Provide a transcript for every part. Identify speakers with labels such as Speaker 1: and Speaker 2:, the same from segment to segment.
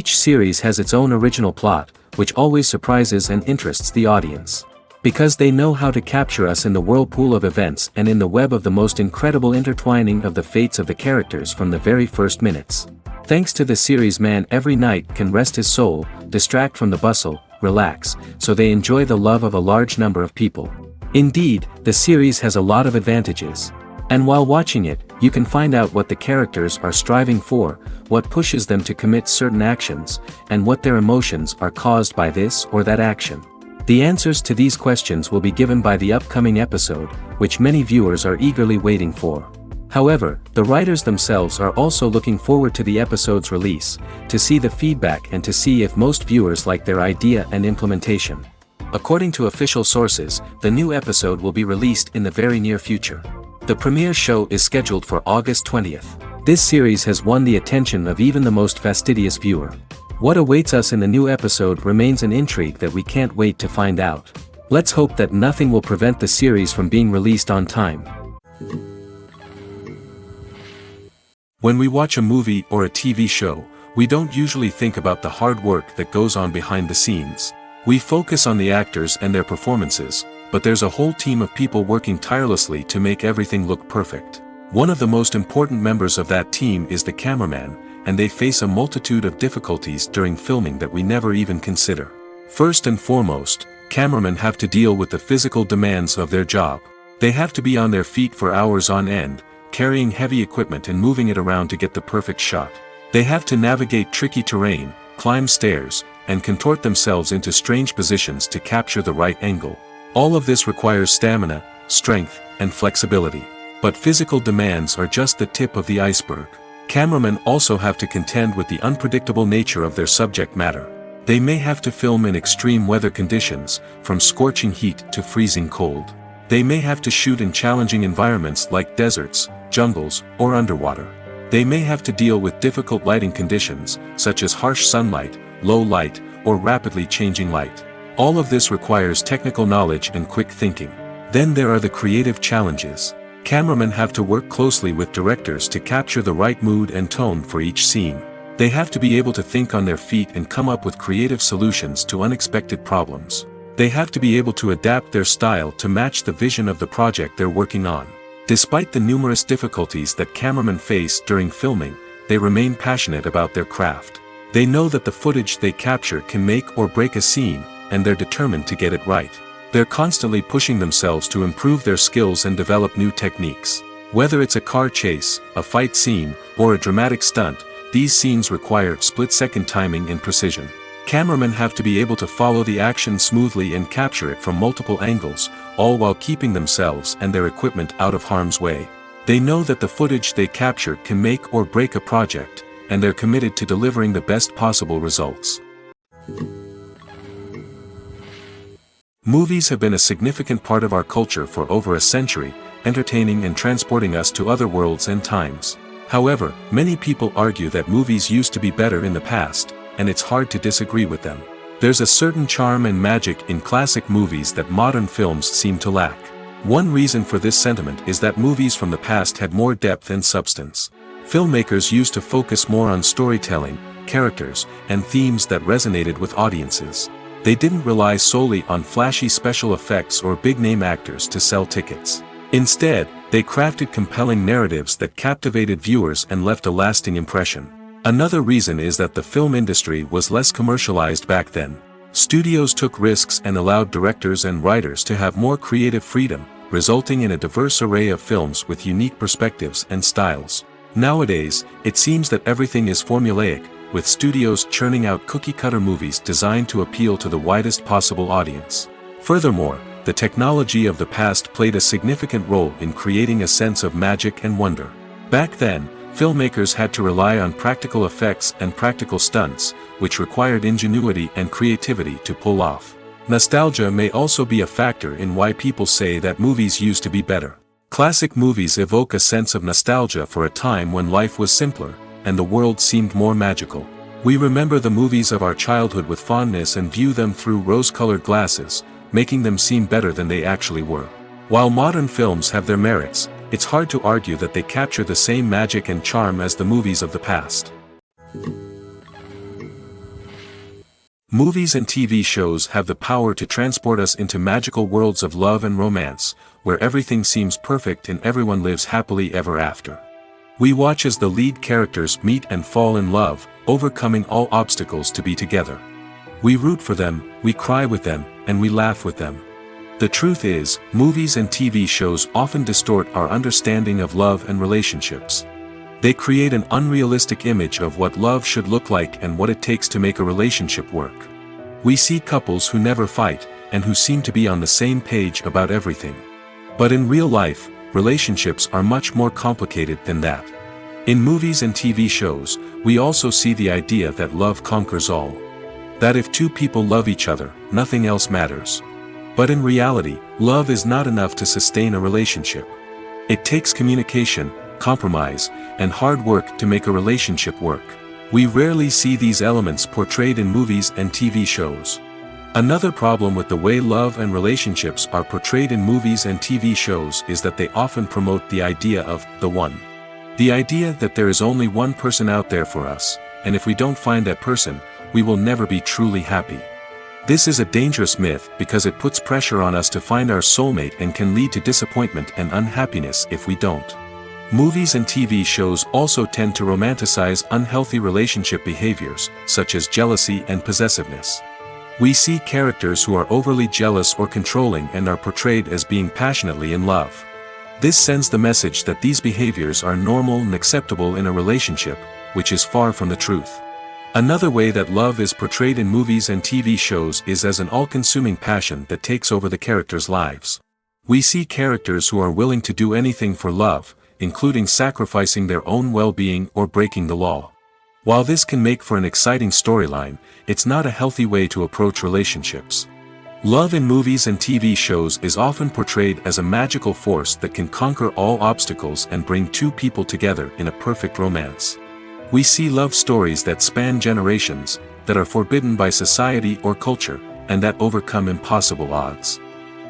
Speaker 1: Each series has its own original plot, which always surprises and interests the audience. Because they know how to capture us in the whirlpool of events and in the web of the most incredible intertwining of the fates of the characters from the very first minutes. Thanks to the series, man every night can rest his soul, distract from the bustle, relax, so they enjoy the love of a large number of people. Indeed, the series has a lot of advantages. And while watching it, you can find out what the characters are striving for, what pushes them to commit certain actions, and what their emotions are caused by this or that action. The answers to these questions will be given by the upcoming episode, which many viewers are eagerly waiting for. However, the writers themselves are also looking forward to the episode's release, to see the feedback and to see if most viewers like their idea and implementation. According to official sources, the new episode will be released in the very near future. The premiere show is scheduled for August 20th. This series has won the attention of even the most fastidious viewer. What awaits us in the new episode remains an intrigue that we can't wait to find out. Let's hope that nothing will prevent the series from being released on time. When we watch a movie or a TV show, we don't usually think about the hard work that goes on behind the scenes. We focus on the actors and their performances, but there's a whole team of people working tirelessly to make everything look perfect. One of the most important members of that team is the cameraman, and they face a multitude of difficulties during filming that we never even consider. First and foremost, cameramen have to deal with the physical demands of their job. They have to be on their feet for hours on end, carrying heavy equipment and moving it around to get the perfect shot. They have to navigate tricky terrain, climb stairs, and contort themselves into strange positions to capture the right angle. All of this requires stamina, strength, and flexibility. But physical demands are just the tip of the iceberg. Cameramen also have to contend with the unpredictable nature of their subject matter. They may have to film in extreme weather conditions, from scorching heat to freezing cold. They may have to shoot in challenging environments like deserts, jungles, or underwater. They may have to deal with difficult lighting conditions, such as harsh sunlight, low light, or rapidly changing light. All of this requires technical knowledge and quick thinking. Then there are the creative challenges. Cameramen have to work closely with directors to capture the right mood and tone for each scene. They have to be able to think on their feet and come up with creative solutions to unexpected problems. They have to be able to adapt their style to match the vision of the project they're working on. Despite the numerous difficulties that cameramen face during filming, they remain passionate about their craft. They know that the footage they capture can make or break a scene, and they're determined to get it right. They're constantly pushing themselves to improve their skills and develop new techniques. Whether it's a car chase, a fight scene, or a dramatic stunt, these scenes require split-second timing and precision. Cameramen have to be able to follow the action smoothly and capture it from multiple angles, all while keeping themselves and their equipment out of harm's way. They know that the footage they capture can make or break a project, and they're committed to delivering the best possible results. Movies have been a significant part of our culture for over a century, entertaining and transporting us to other worlds and times. However, many people argue that movies used to be better in the past, and it's hard to disagree with them. There's a certain charm and magic in classic movies that modern films seem to lack. One reason for this sentiment is that movies from the past had more depth and substance. Filmmakers used to focus more on storytelling, characters, and themes that resonated with audiences. They didn't rely solely on flashy special effects or big-name actors to sell tickets. Instead, they crafted compelling narratives that captivated viewers and left a lasting impression. Another reason is that the film industry was less commercialized back then. Studios took risks and allowed directors and writers to have more creative freedom, resulting in a diverse array of films with unique perspectives and styles. Nowadays, it seems that everything is formulaic, with studios churning out cookie-cutter movies designed to appeal to the widest possible audience. Furthermore, the technology of the past played a significant role in creating a sense of magic and wonder. Back then, filmmakers had to rely on practical effects and practical stunts, which required ingenuity and creativity to pull off. Nostalgia may also be a factor in why people say that movies used to be better. Classic movies evoke a sense of nostalgia for a time when life was simpler, and the world seemed more magical. We remember the movies of our childhood with fondness and view them through rose-colored glasses, making them seem better than they actually were. While modern films have their merits, it's hard to argue that they capture the same magic and charm as the movies of the past. Movies and TV shows have the power to transport us into magical worlds of love and romance, where everything seems perfect and everyone lives happily ever after. We watch as the lead characters meet and fall in love, overcoming all obstacles to be together. We root for them, we cry with them, and we laugh with them. The truth is, movies and TV shows often distort our understanding of love and relationships. They create an unrealistic image of what love should look like and what it takes to make a relationship work. We see couples who never fight, and who seem to be on the same page about everything. But in real life, relationships are much more complicated than that. In movies and TV shows, we also see the idea that love conquers all. That if two people love each other, nothing else matters. But in reality, love is not enough to sustain a relationship. It takes communication, compromise, and hard work to make a relationship work. We rarely see these elements portrayed in movies and TV shows. Another problem with the way love and relationships are portrayed in movies and TV shows is that they often promote the idea of the one. The idea that there is only one person out there for us, and if we don't find that person, we will never be truly happy. This is a dangerous myth because it puts pressure on us to find our soulmate and can lead to disappointment and unhappiness if we don't. Movies and TV shows also tend to romanticize unhealthy relationship behaviors, such as jealousy and possessiveness. We see characters who are overly jealous or controlling and are portrayed as being passionately in love. This sends the message that these behaviors are normal and acceptable in a relationship, which is far from the truth. Another way that love is portrayed in movies and TV shows is as an all-consuming passion that takes over the characters' lives. We see characters who are willing to do anything for love, including sacrificing their own well-being or breaking the law. While this can make for an exciting storyline, it's not a healthy way to approach relationships. Love in movies and TV shows is often portrayed as a magical force that can conquer all obstacles and bring two people together in a perfect romance. We see love stories that span generations, that are forbidden by society or culture, and that overcome impossible odds.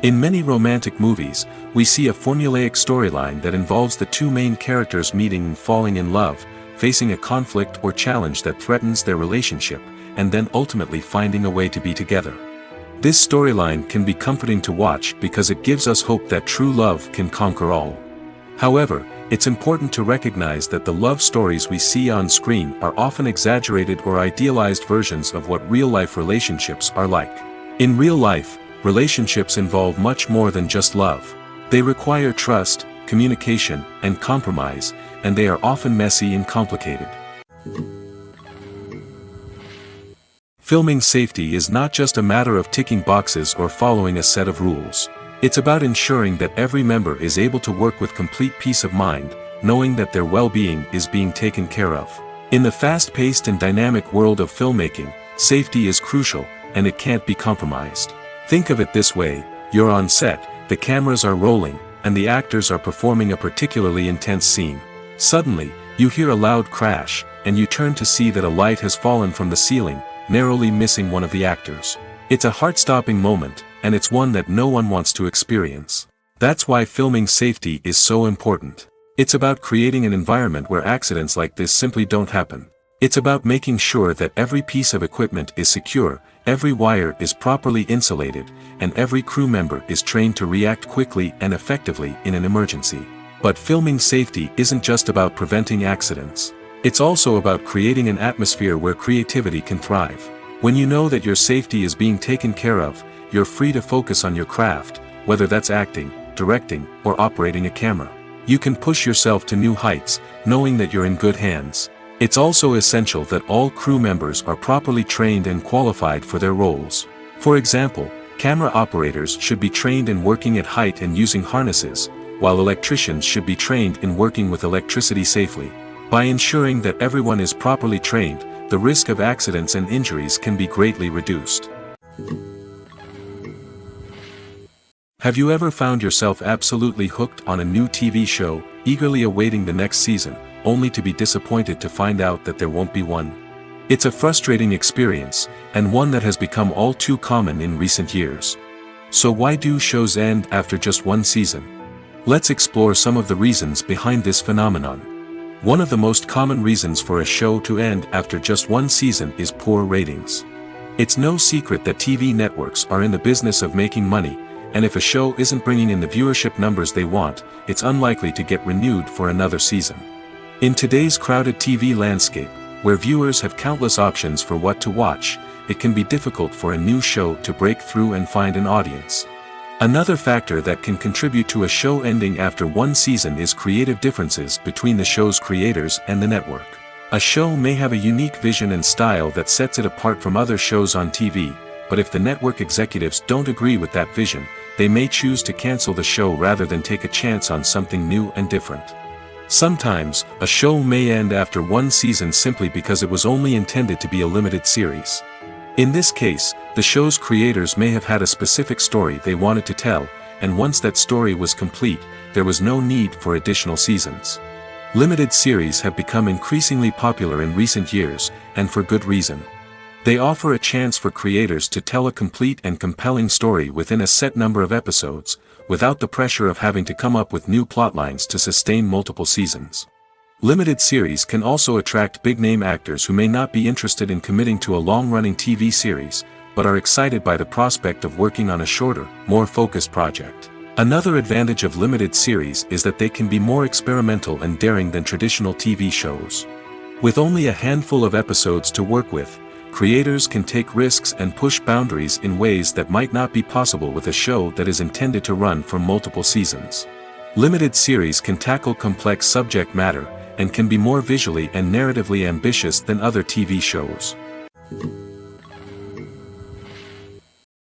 Speaker 1: In many romantic movies, we see a formulaic storyline that involves the two main characters meeting and falling in love, facing a conflict or challenge that threatens their relationship, and then ultimately finding a way to be together. This storyline can be comforting to watch because it gives us hope that true love can conquer all. However, it's important to recognize that the love stories we see on screen are often exaggerated or idealized versions of what real-life relationships are like. In real life, relationships involve much more than just love. They require trust, communication, and compromise, and they are often messy and complicated. Filming safety is not just a matter of ticking boxes or following a set of rules. It's about ensuring that every member is able to work with complete peace of mind, knowing that their well-being is being taken care of. In the fast-paced and dynamic world of filmmaking, safety is crucial, and it can't be compromised. Think of it this way: you're on set, the cameras are rolling, and the actors are performing a particularly intense scene. Suddenly, you hear a loud crash, and you turn to see that a light has fallen from the ceiling, narrowly missing one of the actors. It's a heart-stopping moment, and it's one that no one wants to experience. That's why filming safety is so important. It's about creating an environment where accidents like this simply don't happen. It's about making sure that every piece of equipment is secure, every wire is properly insulated, and every crew member is trained to react quickly and effectively in an emergency. But filming safety isn't just about preventing accidents. It's also about creating an atmosphere where creativity can thrive. When you know that your safety is being taken care of, you're free to focus on your craft, whether that's acting, directing, or operating a camera. You can push yourself to new heights, knowing that you're in good hands. It's also essential that all crew members are properly trained and qualified for their roles. For example, camera operators should be trained in working at height and using harnesses, while electricians should be trained in working with electricity safely. By ensuring that everyone is properly trained, the risk of accidents and injuries can be greatly reduced. Have you ever found yourself absolutely hooked on a new TV show, eagerly awaiting the next season, only to be disappointed to find out that there won't be one? It's a frustrating experience, and one that has become all too common in recent years. So why do shows end after just one season? Let's explore some of the reasons behind this phenomenon. One of the most common reasons for a show to end after just one season is poor ratings. It's no secret that TV networks are in the business of making money, and if a show isn't bringing in the viewership numbers they want, it's unlikely to get renewed for another season. In today's crowded TV landscape, where viewers have countless options for what to watch, it can be difficult for a new show to break through and find an audience. Another factor that can contribute to a show ending after one season is creative differences between the show's creators and the network. A show may have a unique vision and style that sets it apart from other shows on TV, but if the network executives don't agree with that vision, they may choose to cancel the show rather than take a chance on something new and different. Sometimes, a show may end after one season simply because it was only intended to be a limited series. In this case, the show's creators may have had a specific story they wanted to tell, and once that story was complete, there was no need for additional seasons. Limited series have become increasingly popular in recent years, and for good reason. They offer a chance for creators to tell a complete and compelling story within a set number of episodes, without the pressure of having to come up with new plotlines to sustain multiple seasons. Limited series can also attract big-name actors who may not be interested in committing to a long-running TV series, but are excited by the prospect of working on a shorter, more focused project. Another advantage of limited series is that they can be more experimental and daring than traditional TV shows. With only a handful of episodes to work with, creators can take risks and push boundaries in ways that might not be possible with a show that is intended to run for multiple seasons. Limited series can tackle complex subject matter, and can be more visually and narratively ambitious than other TV shows.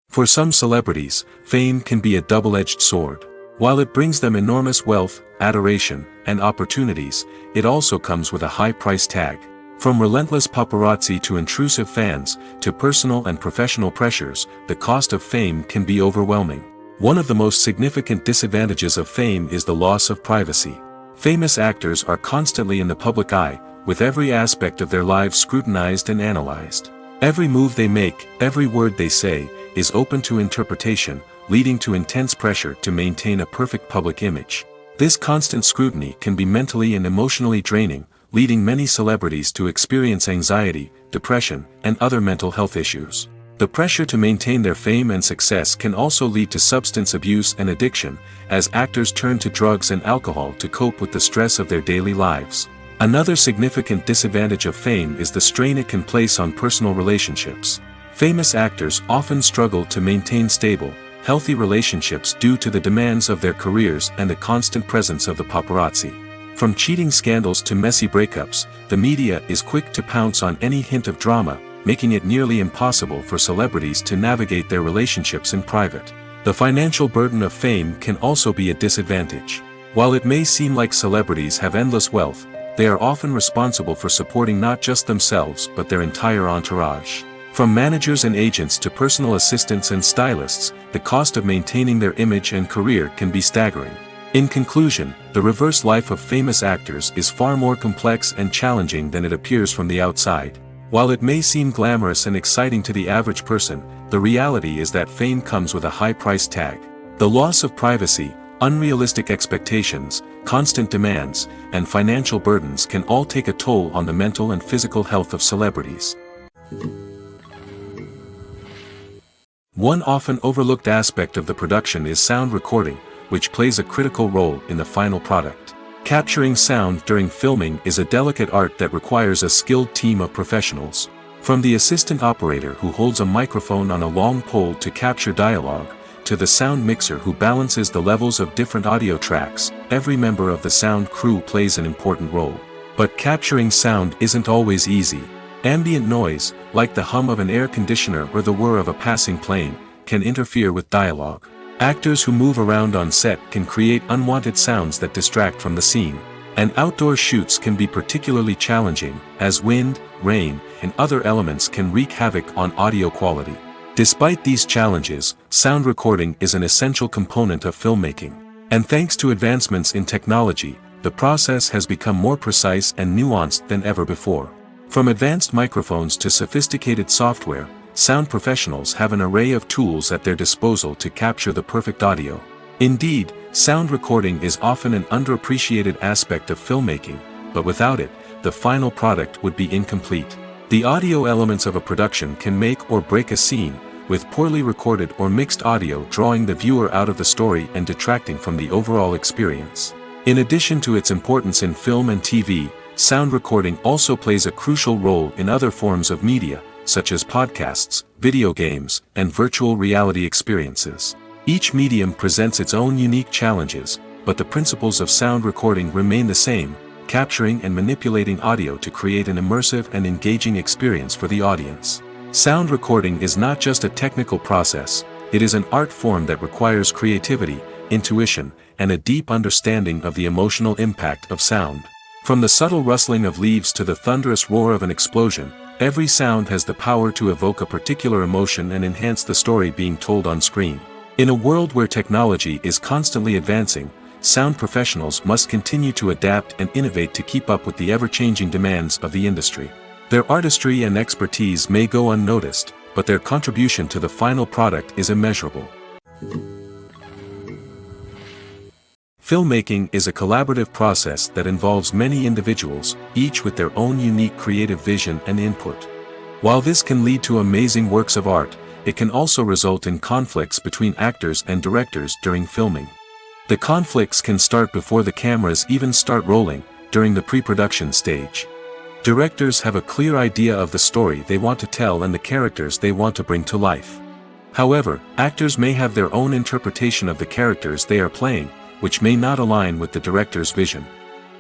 Speaker 1: For some celebrities, fame can be a double-edged sword. While it brings them enormous wealth, adoration, and opportunities, it also comes with a high price tag. From relentless paparazzi to intrusive fans, to personal and professional pressures, the cost of fame can be overwhelming. One of the most significant disadvantages of fame is the loss of privacy. Famous actors are constantly in the public eye, with every aspect of their lives scrutinized and analyzed. Every move they make, every word they say, is open to interpretation, leading to intense pressure to maintain a perfect public image. This constant scrutiny can be mentally and emotionally draining, leading many celebrities to experience anxiety, depression, and other mental health issues. The pressure to maintain their fame and success can also lead to substance abuse and addiction, as actors turn to drugs and alcohol to cope with the stress of their daily lives. Another significant disadvantage of fame is the strain it can place on personal relationships. Famous actors often struggle to maintain stable, healthy relationships due to the demands of their careers and the constant presence of the paparazzi. From cheating scandals to messy breakups, the media is quick to pounce on any hint of drama, making it nearly impossible for celebrities to navigate their relationships in private. The financial burden of fame can also be a disadvantage. While it may seem like celebrities have endless wealth, they are often responsible for supporting not just themselves but their entire entourage. From managers and agents to personal assistants and stylists, the cost of maintaining their image and career can be staggering. In conclusion, the reverse life of famous actors is far more complex and challenging than it appears from the outside. While it may seem glamorous and exciting to the average person, the reality is that fame comes with a high price tag. The loss of privacy, unrealistic expectations, constant demands, and financial burdens can all take a toll on the mental and physical health of celebrities. One often overlooked aspect of the production is sound recording, which plays a critical role in the final product. Capturing sound during filming is a delicate art that requires a skilled team of professionals. From the assistant operator who holds a microphone on a long pole to capture dialogue, to the sound mixer who balances the levels of different audio tracks, every member of the sound crew plays an important role. But capturing sound isn't always easy. Ambient noise, like the hum of an air conditioner or the whir of a passing plane, can interfere with dialogue. Actors who move around on set can create unwanted sounds that distract from the scene. And outdoor shoots can be particularly challenging, as wind, rain, and other elements can wreak havoc on audio quality. Despite these challenges, sound recording is an essential component of filmmaking. And thanks to advancements in technology, the process has become more precise and nuanced than ever before. From advanced microphones to sophisticated software, sound professionals have an array of tools at their disposal to capture the perfect audio. Indeed, sound recording is often an underappreciated aspect of filmmaking, but without it, the final product would be incomplete. The audio elements of a production can make or break a scene, with poorly recorded or mixed audio drawing the viewer out of the story and detracting from the overall experience. In addition to its importance in film and TV, sound recording also plays a crucial role in other forms of media, such as podcasts, video games, and virtual reality experiences. Each medium presents its own unique challenges, but the principles of sound recording remain the same, capturing and manipulating audio to create an immersive and engaging experience for the audience. Sound recording is not just a technical process, it is an art form that requires creativity, intuition, and a deep understanding of the emotional impact of sound. From the subtle rustling of leaves to the thunderous roar of an explosion, every sound has the power to evoke a particular emotion and enhance the story being told on screen. In a world where technology is constantly advancing, sound professionals must continue to adapt and innovate to keep up with the ever-changing demands of the industry. Their artistry and expertise may go unnoticed, but their contribution to the final product is immeasurable. Filmmaking is a collaborative process that involves many individuals, each with their own unique creative vision and input. While this can lead to amazing works of art, it can also result in conflicts between actors and directors during filming. The conflicts can start before the cameras even start rolling, during the pre-production stage. Directors have a clear idea of the story they want to tell and the characters they want to bring to life. However, actors may have their own interpretation of the characters they are playing, which may not align with the director's vision.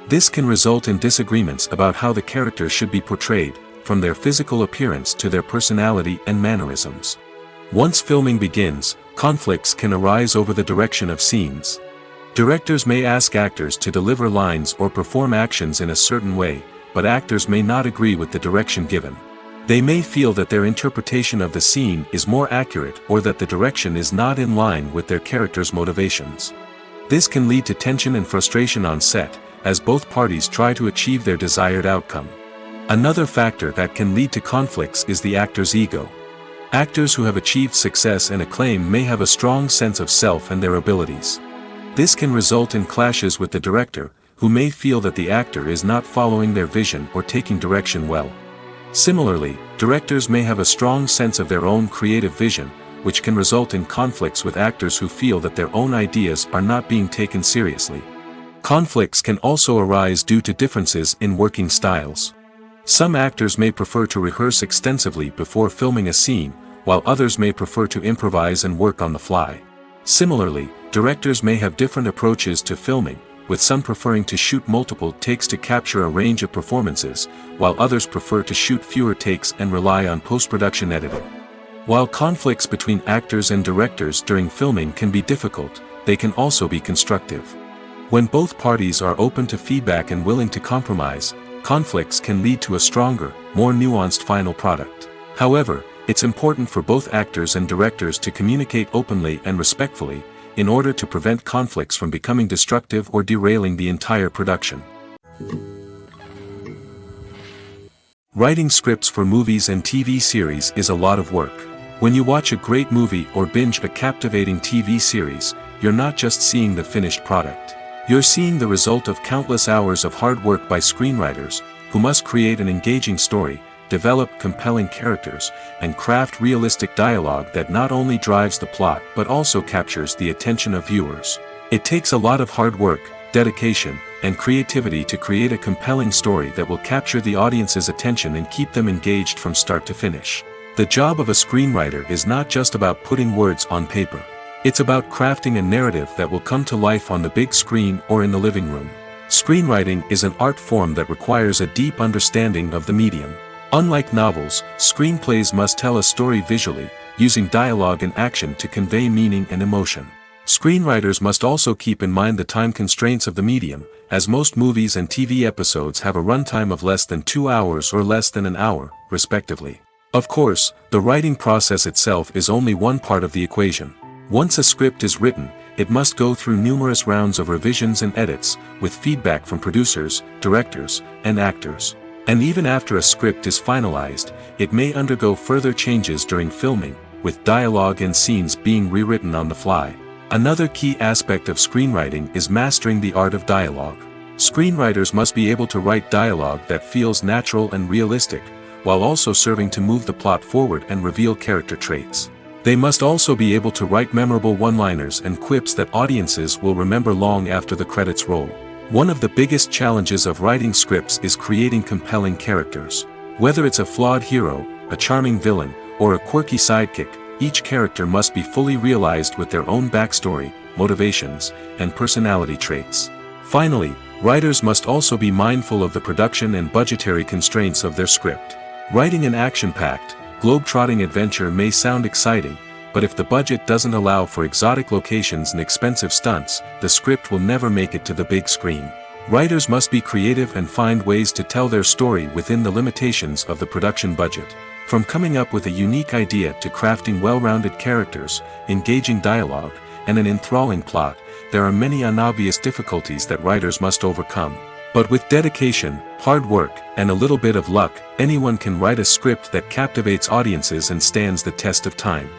Speaker 1: This can result in disagreements about how the characters should be portrayed, from their physical appearance to their personality and mannerisms. Once filming begins, conflicts can arise over the direction of scenes. Directors may ask actors to deliver lines or perform actions in a certain way, but actors may not agree with the direction given. They may feel that their interpretation of the scene is more accurate or that the direction is not in line with their character's motivations. This can lead to tension and frustration on set, as both parties try to achieve their desired outcome. Another factor that can lead to conflicts is the actor's ego. Actors who have achieved success and acclaim may have a strong sense of self and their abilities. This can result in clashes with the director, who may feel that the actor is not following their vision or taking direction well. Similarly, directors may have a strong sense of their own creative vision, which can result in conflicts with actors who feel that their own ideas are not being taken seriously. Conflicts can also arise due to differences in working styles. Some actors may prefer to rehearse extensively before filming a scene, while others may prefer to improvise and work on the fly. Similarly, directors may have different approaches to filming, with some preferring to shoot multiple takes to capture a range of performances, while others prefer to shoot fewer takes and rely on post-production editing. While conflicts between actors and directors during filming can be difficult, they can also be constructive. When both parties are open to feedback and willing to compromise, conflicts can lead to a stronger, more nuanced final product. However, it's important for both actors and directors to communicate openly and respectfully, in order to prevent conflicts from becoming destructive or derailing the entire production. Writing scripts for movies and TV series is a lot of work. When you watch a great movie or binge a captivating TV series, you're not just seeing the finished product. You're seeing the result of countless hours of hard work by screenwriters, who must create an engaging story, develop compelling characters, and craft realistic dialogue that not only drives the plot but also captures the attention of viewers. It takes a lot of hard work, dedication, and creativity to create a compelling story that will capture the audience's attention and keep them engaged from start to finish. The job of a screenwriter is not just about putting words on paper. It's about crafting a narrative that will come to life on the big screen or in the living room. Screenwriting is an art form that requires a deep understanding of the medium. Unlike novels, screenplays must tell a story visually, using dialogue and action to convey meaning and emotion. Screenwriters must also keep in mind the time constraints of the medium, as most movies and TV episodes have a runtime of less than 2 hours or less than an hour, respectively. Of course, the writing process itself is only one part of the equation. Once a script is written, it must go through numerous rounds of revisions and edits, with feedback from producers, directors, and actors. And even after a script is finalized, it may undergo further changes during filming, with dialogue and scenes being rewritten on the fly. Another key aspect of screenwriting is mastering the art of dialogue. Screenwriters must be able to write dialogue that feels natural and realistic, while also serving to move the plot forward and reveal character traits. They must also be able to write memorable one-liners and quips that audiences will remember long after the credits roll. One of the biggest challenges of writing scripts is creating compelling characters. Whether it's a flawed hero, a charming villain, or a quirky sidekick, each character must be fully realized with their own backstory, motivations, and personality traits. Finally, writers must also be mindful of the production and budgetary constraints of their script. Writing an action-packed, globe-trotting adventure may sound exciting, but if the budget doesn't allow for exotic locations and expensive stunts, the script will never make it to the big screen. Writers must be creative and find ways to tell their story within the limitations of the production budget. From coming up with a unique idea to crafting well-rounded characters, engaging dialogue, and an enthralling plot, there are many unobvious difficulties that writers must overcome. But with dedication, hard work, and a little bit of luck, anyone can write a script that captivates audiences and stands the test of time.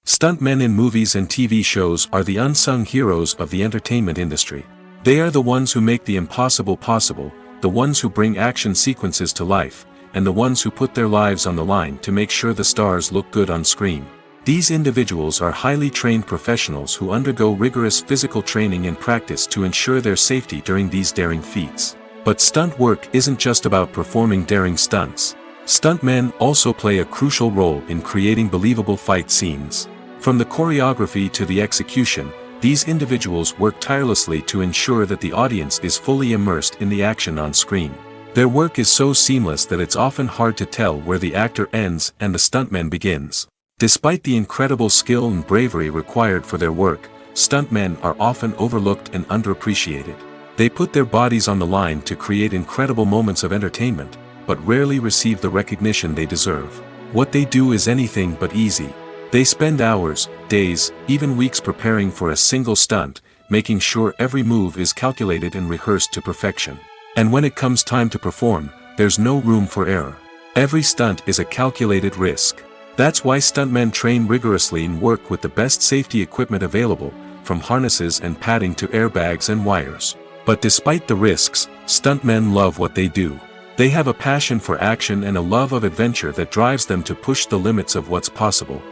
Speaker 1: Stuntmen in movies and TV shows are the unsung heroes of the entertainment industry. They are the ones who make the impossible possible, the ones who bring action sequences to life, and the ones who put their lives on the line to make sure the stars look good on screen. These individuals are highly trained professionals who undergo rigorous physical training and practice to ensure their safety during these daring feats. But stunt work isn't just about performing daring stunts. Stuntmen also play a crucial role in creating believable fight scenes. From the choreography to the execution, these individuals work tirelessly to ensure that the audience is fully immersed in the action on screen. Their work is so seamless that it's often hard to tell where the actor ends and the stuntman begins. Despite the incredible skill and bravery required for their work, stuntmen are often overlooked and underappreciated. They put their bodies on the line to create incredible moments of entertainment, but rarely receive the recognition they deserve. What they do is anything but easy. They spend hours, days, even weeks preparing for a single stunt, making sure every move is calculated and rehearsed to perfection. And when it comes time to perform, there's no room for error. Every stunt is a calculated risk. That's why stuntmen train rigorously and work with the best safety equipment available, from harnesses and padding to airbags and wires. But despite the risks, stuntmen love what they do. They have a passion for action and a love of adventure that drives them to push the limits of what's possible.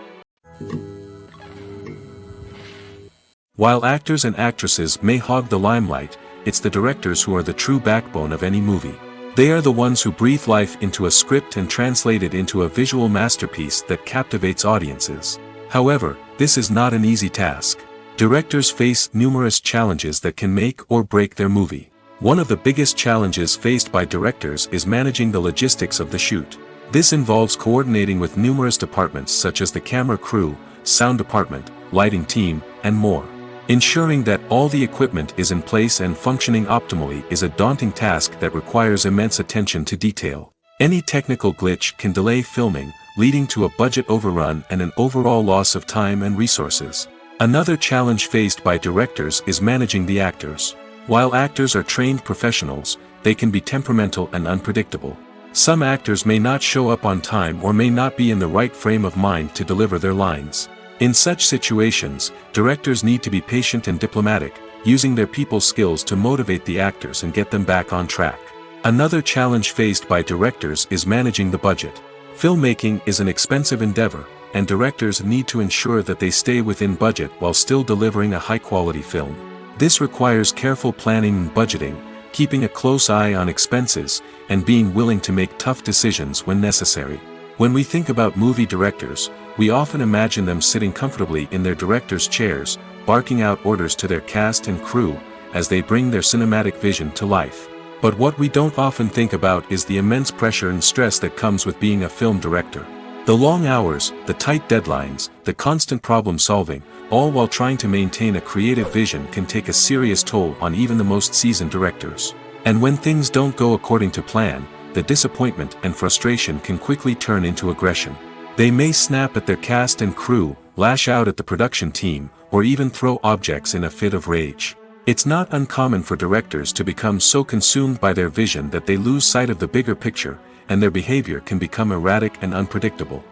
Speaker 1: While actors and actresses may hog the limelight, it's the directors who are the true backbone of any movie. They are the ones who breathe life into a script and translate it into a visual masterpiece that captivates audiences. However, this is not an easy task. Directors face numerous challenges that can make or break their movie. One of the biggest challenges faced by directors is managing the logistics of the shoot. This involves coordinating with numerous departments such as the camera crew, sound department, lighting team, and more. Ensuring that all the equipment is in place and functioning optimally is a daunting task that requires immense attention to detail. Any technical glitch can delay filming, leading to a budget overrun and an overall loss of time and resources. Another challenge faced by directors is managing the actors. While actors are trained professionals, they can be temperamental and unpredictable. Some actors may not show up on time or may not be in the right frame of mind to deliver their lines. In such situations, directors need to be patient and diplomatic, using their people skills to motivate the actors and get them back on track. Another challenge faced by directors is managing the budget. Filmmaking is an expensive endeavor, and directors need to ensure that they stay within budget while still delivering a high-quality film. This requires careful planning and budgeting, keeping a close eye on expenses, and being willing to make tough decisions when necessary. When we think about movie directors, we often imagine them sitting comfortably in their director's chairs, barking out orders to their cast and crew, as they bring their cinematic vision to life. But what we don't often think about is the immense pressure and stress that comes with being a film director. The long hours, the tight deadlines, the constant problem solving, all while trying to maintain a creative vision can take a serious toll on even the most seasoned directors. And when things don't go according to plan, the disappointment and frustration can quickly turn into aggression. They may snap at their cast and crew, lash out at the production team, or even throw objects in a fit of rage. It's not uncommon for directors to become so consumed by their vision that they lose sight of the bigger picture, and their behavior can become erratic and unpredictable.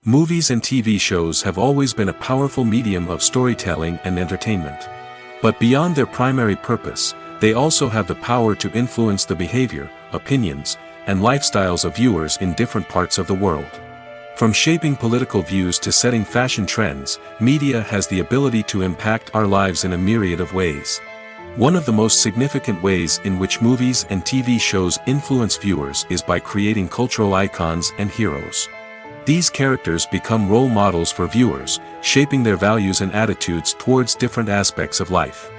Speaker 1: Movies and TV shows have always been a powerful medium of storytelling and entertainment. But beyond their primary purpose, they also have the power to influence the behavior, opinions, and lifestyles of viewers in different parts of the world. From shaping political views to setting fashion trends, media has the ability to impact our lives in a myriad of ways. One of the most significant ways in which movies and TV shows influence viewers is by creating cultural icons and heroes. These characters become role models for viewers, shaping their values and attitudes towards different aspects of life.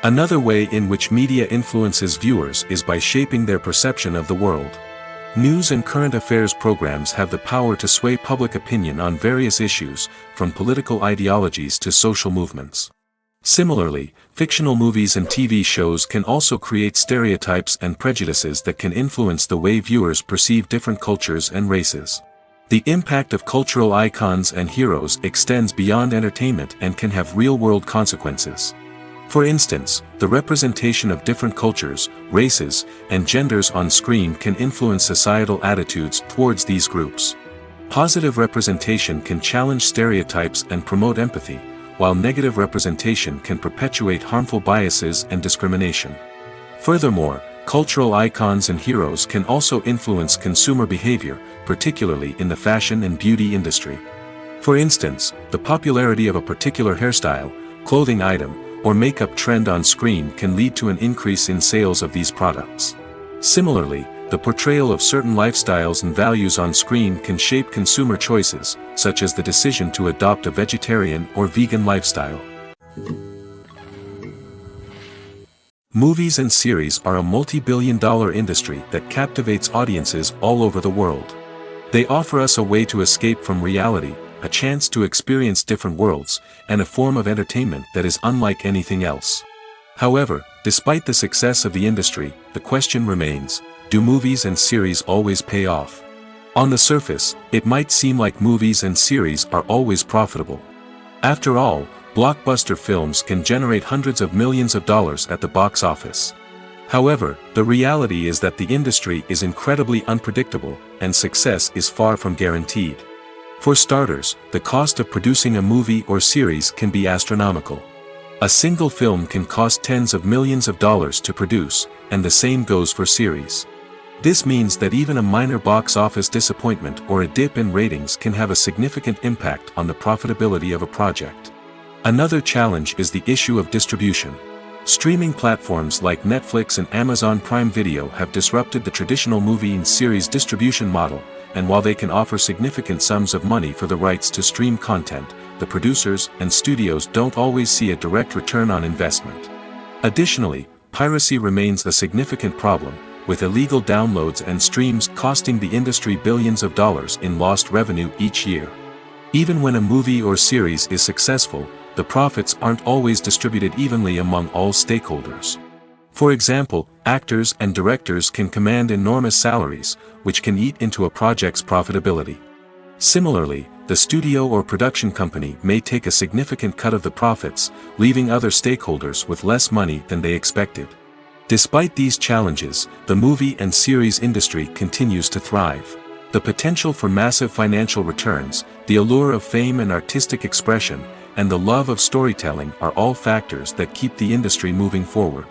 Speaker 1: Another way in which media influences viewers is by shaping their perception of the world. News and current affairs programs have the power to sway public opinion on various issues, from political ideologies to social movements. Similarly, fictional movies and TV shows can also create stereotypes and prejudices that can influence the way viewers perceive different cultures and races. The impact of cultural icons and heroes extends beyond entertainment and can have real-world consequences. For instance, the representation of different cultures, races, and genders on screen can influence societal attitudes towards these groups. Positive representation can challenge stereotypes and promote empathy, while negative representation can perpetuate harmful biases and discrimination. Furthermore, cultural icons and heroes can also influence consumer behavior, particularly in the fashion and beauty industry. For instance, the popularity of a particular hairstyle, clothing item, or makeup trend on screen can lead to an increase in sales of these products. Similarly, the portrayal of certain lifestyles and values on screen can shape consumer choices, such as the decision to adopt a vegetarian or vegan lifestyle. Movies and series are a multi-billion-dollar industry that captivates audiences all over the world. They offer us a way to escape from reality, a chance to experience different worlds, and a form of entertainment that is unlike anything else. However, despite the success of the industry, the question remains: do movies and series always pay off? On the surface, it might seem like movies and series are always profitable. After all, blockbuster films can generate hundreds of millions of dollars at the box office. However, the reality is that the industry is incredibly unpredictable, and success is far from guaranteed. For starters, the cost of producing a movie or series can be astronomical. A single film can cost tens of millions of dollars to produce, and the same goes for series. This means that even a minor box office disappointment or a dip in ratings can have a significant impact on the profitability of a project. Another challenge is the issue of distribution. Streaming platforms like Netflix and Amazon Prime Video have disrupted the traditional movie and series distribution model, and while they can offer significant sums of money for the rights to stream content, the producers and studios don't always see a direct return on investment. Additionally, piracy remains a significant problem, with illegal downloads and streams costing the industry billions of dollars in lost revenue each year. Even when a movie or series is successful, the profits aren't always distributed evenly among all stakeholders. For example, actors and directors can command enormous salaries, which can eat into a project's profitability. Similarly, the studio or production company may take a significant cut of the profits, leaving other stakeholders with less money than they expected. Despite these challenges, the movie and series industry continues to thrive. The potential for massive financial returns, the allure of fame and artistic expression, and the love of storytelling are all factors that keep the industry moving forward.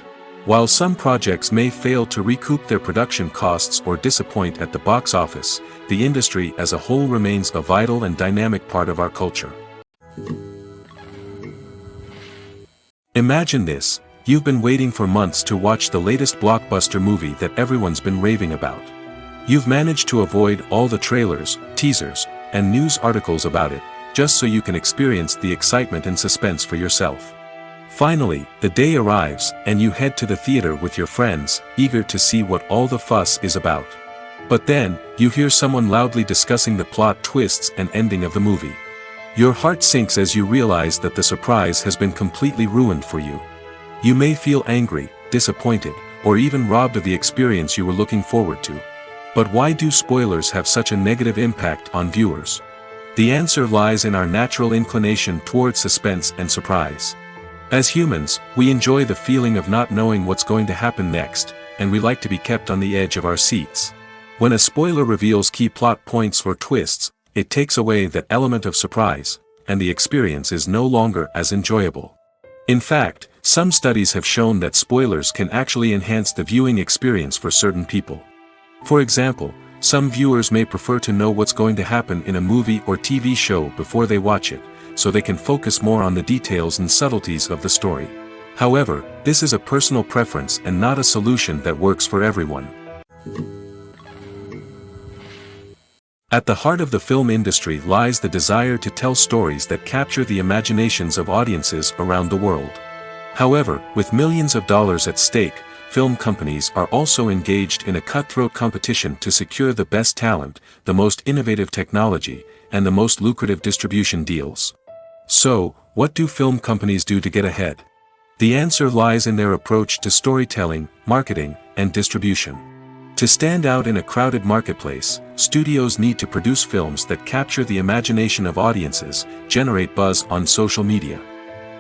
Speaker 1: While some projects may fail to recoup their production costs or disappoint at the box office, the industry as a whole remains a vital and dynamic part of our culture. Imagine this: you've been waiting for months to watch the latest blockbuster movie that everyone's been raving about. You've managed to avoid all the trailers, teasers, and news articles about it, just so you can experience the excitement and suspense for yourself. Finally, the day arrives, and you head to the theater with your friends, eager to see what all the fuss is about. But then, you hear someone loudly discussing the plot twists and ending of the movie. Your heart sinks as you realize that the surprise has been completely ruined for you. You may feel angry, disappointed, or even robbed of the experience you were looking forward to. But why do spoilers have such a negative impact on viewers? The answer lies in our natural inclination toward suspense and surprise. As humans, we enjoy the feeling of not knowing what's going to happen next, and we like to be kept on the edge of our seats. When a spoiler reveals key plot points or twists, it takes away that element of surprise, and the experience is no longer as enjoyable. In fact, Some studies have shown that spoilers can actually enhance the viewing experience for certain people. For example, some viewers may prefer to know what's going to happen in a movie or TV show before they watch it, so they can focus more on the details and subtleties of the story. However, this is a personal preference and not a solution that works for everyone. At the heart of the film industry lies the desire to tell stories that capture the imaginations of audiences around the world. However, with millions of dollars at stake, film companies are also engaged in a cutthroat competition to secure the best talent, the most innovative technology, and the most lucrative distribution deals. So, what do film companies do to get ahead? The answer lies in their approach to storytelling, marketing, and distribution. To stand out in a crowded marketplace, studios need to produce films that capture the imagination of audiences, generate buzz on social media.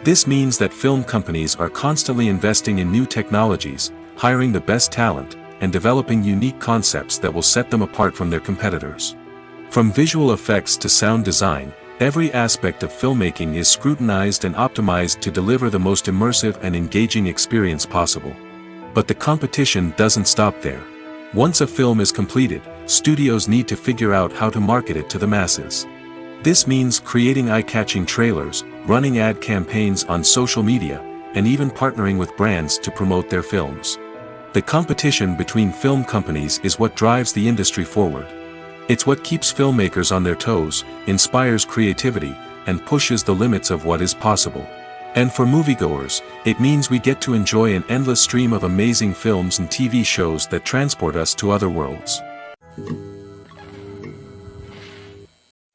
Speaker 1: This means that film companies are constantly investing in new technologies, hiring the best talent, and developing unique concepts that will set them apart from their competitors. From visual effects to sound design, every aspect of filmmaking is scrutinized and optimized to deliver the most immersive and engaging experience possible. But the competition doesn't stop there. Once a film is completed, studios need to figure out how to market it to the masses. This means creating eye-catching trailers, running ad campaigns on social media, and even partnering with brands to promote their films. The competition between film companies is what drives the industry forward. It's what keeps filmmakers on their toes, inspires creativity, and pushes the limits of what is possible. And for moviegoers, it means we get to enjoy an endless stream of amazing films and TV shows that transport us to other worlds.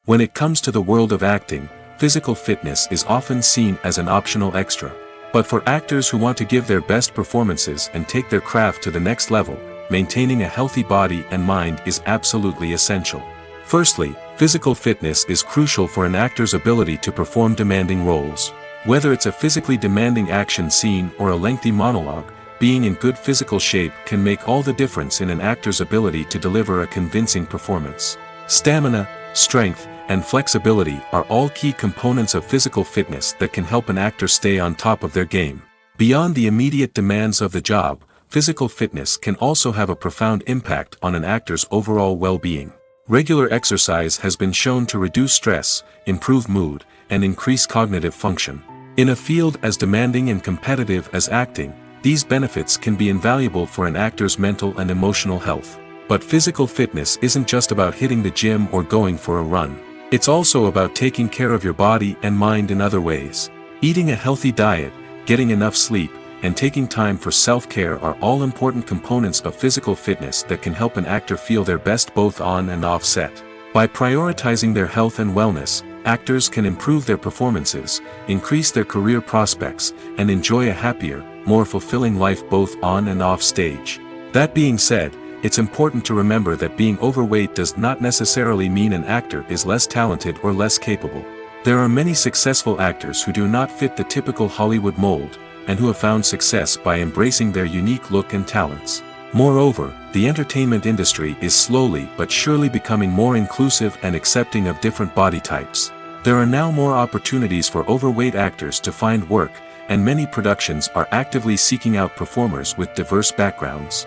Speaker 1: When it comes to the world of acting, physical fitness is often seen as an optional extra. But for actors who want to give their best performances and take their craft to the next level, maintaining a healthy body and mind is absolutely essential. Firstly, physical fitness is crucial for an actor's ability to perform demanding roles. Whether it's a physically demanding action scene or a lengthy monologue, being in good physical shape can make all the difference in an actor's ability to deliver a convincing performance. Stamina, strength, and flexibility are all key components of physical fitness that can help an actor stay on top of their game. Beyond the immediate demands of the job, physical fitness can also have a profound impact on an actor's overall well-being. Regular exercise has been shown to reduce stress, improve mood, and increase cognitive function. In a field as demanding and competitive as acting, these benefits can be invaluable for an actor's mental and emotional health. But physical fitness isn't just about hitting the gym or going for a run. It's also about taking care of your body and mind in other ways. Eating a healthy diet, getting enough sleep, and taking time for self-care are all important components of physical fitness that can help an actor feel their best both on and off set. By prioritizing their health and wellness, actors can improve their performances, increase their career prospects, and enjoy a happier, more fulfilling life both on and off stage. That being said, it's important to remember that being overweight does not necessarily mean an actor is less talented or less capable. There are many successful actors who do not fit the typical Hollywood mold, and who have found success by embracing their unique look and talents. Moreover, the entertainment industry is slowly but surely becoming more inclusive and accepting of different body types. There are now more opportunities for overweight actors to find work, and many productions are actively seeking out performers with diverse backgrounds.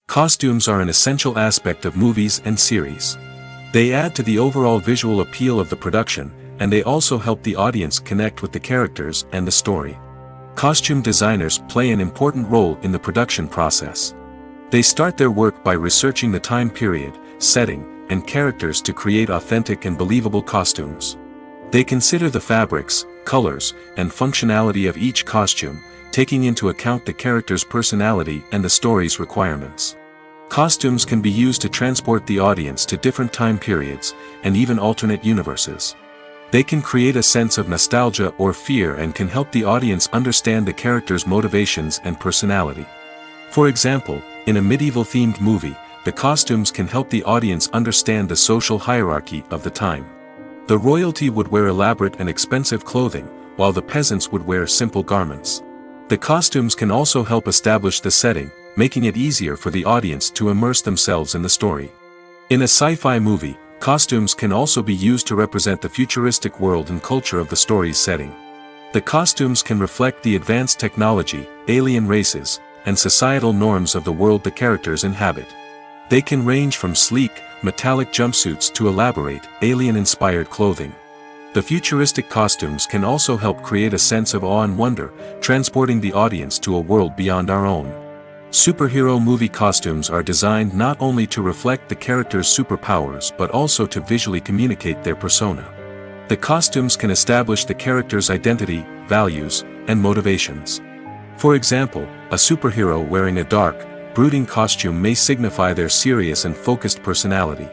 Speaker 1: Costumes are an essential aspect of movies and series. They add to the overall visual appeal of the production, and they also help the audience connect with the characters and the story. Costume designers play an important role in the production process. They start their work by researching the time period, setting, and characters to create authentic and believable costumes. They consider the fabrics, colors, and functionality of each costume, taking into account the character's personality and the story's requirements. Costumes can be used to transport the audience to different time periods, and even alternate universes. They can create a sense of nostalgia or fear and can help the audience understand the character's motivations and personality. For example, in a medieval-themed movie, the costumes can help the audience understand the social hierarchy of the time. The royalty would wear elaborate and expensive clothing, while the peasants would wear simple garments. The costumes can also help establish the setting, making it easier for the audience to immerse themselves in the story. In a sci-fi movie, Costumes can also be used to represent the futuristic world and culture of the story's setting. The costumes can reflect the advanced technology, alien races, and societal norms of the world the characters inhabit. They can range from sleek, metallic jumpsuits to elaborate, alien-inspired clothing. The futuristic costumes can also help create a sense of awe and wonder, transporting the audience to a world beyond our own. Superhero movie costumes are designed not only to reflect the character's superpowers but also to visually communicate their persona. The costumes can establish the character's identity, values, and motivations. For example, a superhero wearing a dark, brooding costume may signify their serious and focused personality.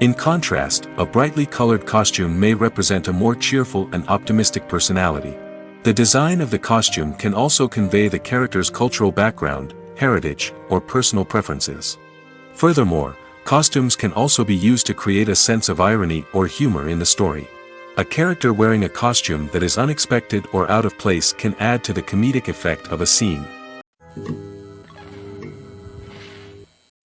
Speaker 1: In contrast, a brightly colored costume may represent a more cheerful and optimistic personality. The design of the costume can also convey the character's cultural background, heritage, or personal preferences. Furthermore, costumes can also be used to create a sense of irony or humor in the story. A character wearing a costume that is unexpected or out of place can add to the comedic effect of a scene.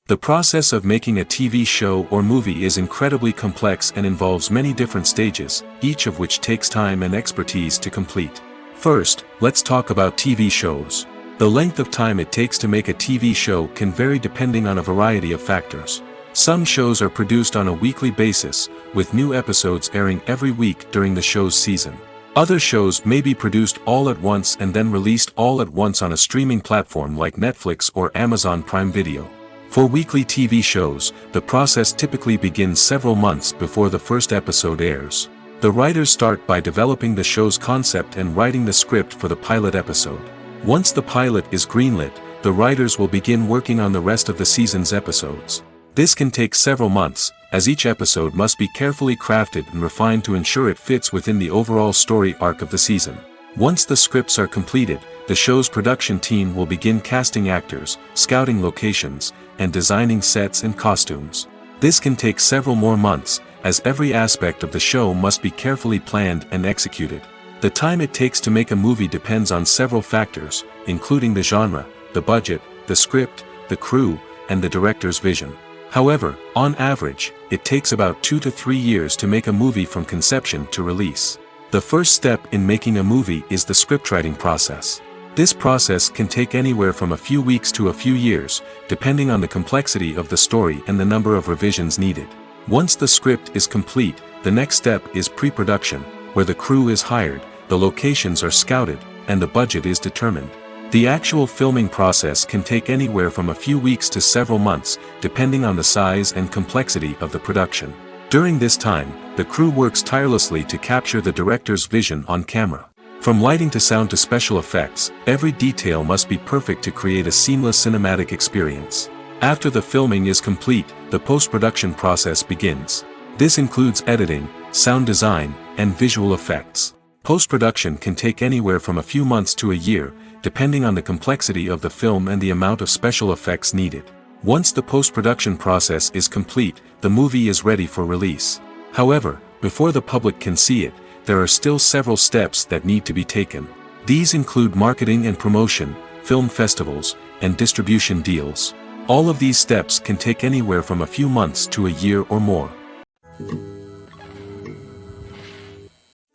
Speaker 1: The process of making a TV show or movie is incredibly complex and involves many different stages, each of which takes time and expertise to complete. First, let's talk about TV shows. The length of time it takes to make a TV show can vary depending on a variety of factors. Some shows are produced on a weekly basis, with new episodes airing every week during the show's season. Other shows may be produced all at once and then released all at once on a streaming platform like Netflix or Amazon Prime Video. For weekly TV shows, the process typically begins several months before the first episode airs. The writers start by developing the show's concept and writing the script for the pilot episode. Once the pilot is greenlit, the writers will begin working on the rest of the season's episodes. This can take several months, as each episode must be carefully crafted and refined to ensure it fits within the overall story arc of the season. Once the scripts are completed, the show's production team will begin casting actors, scouting locations, and designing sets and costumes. This can take several more months, as every aspect of the show must be carefully planned and executed. The time it takes to make a movie depends on several factors, including the genre, the budget, the script, the crew, and the director's vision. However, on average, it takes about 2 to 3 years to make a movie from conception to release. The first step in making a movie is the scriptwriting process. This process can take anywhere from a few weeks to a few years, depending on the complexity of the story and the number of revisions needed. Once the script is complete, the next step is pre-production, where the crew is hired, the locations are scouted, and the budget is determined. The actual filming process can take anywhere from a few weeks to several months, depending on the size and complexity of the production. During this time, the crew works tirelessly to capture the director's vision on camera. From lighting to sound to special effects, every detail must be perfect to create a seamless cinematic experience. After the filming is complete, the post-production process begins. This includes editing, sound design, and visual effects. Post-production can take anywhere from a few months to a year, depending on the complexity of the film and the amount of special effects needed. Once the post-production process is complete, the movie is ready for release. However, before the public can see it, there are still several steps that need to be taken. These include marketing and promotion, film festivals, and distribution deals. All of these steps can take anywhere from a few months to a year or more.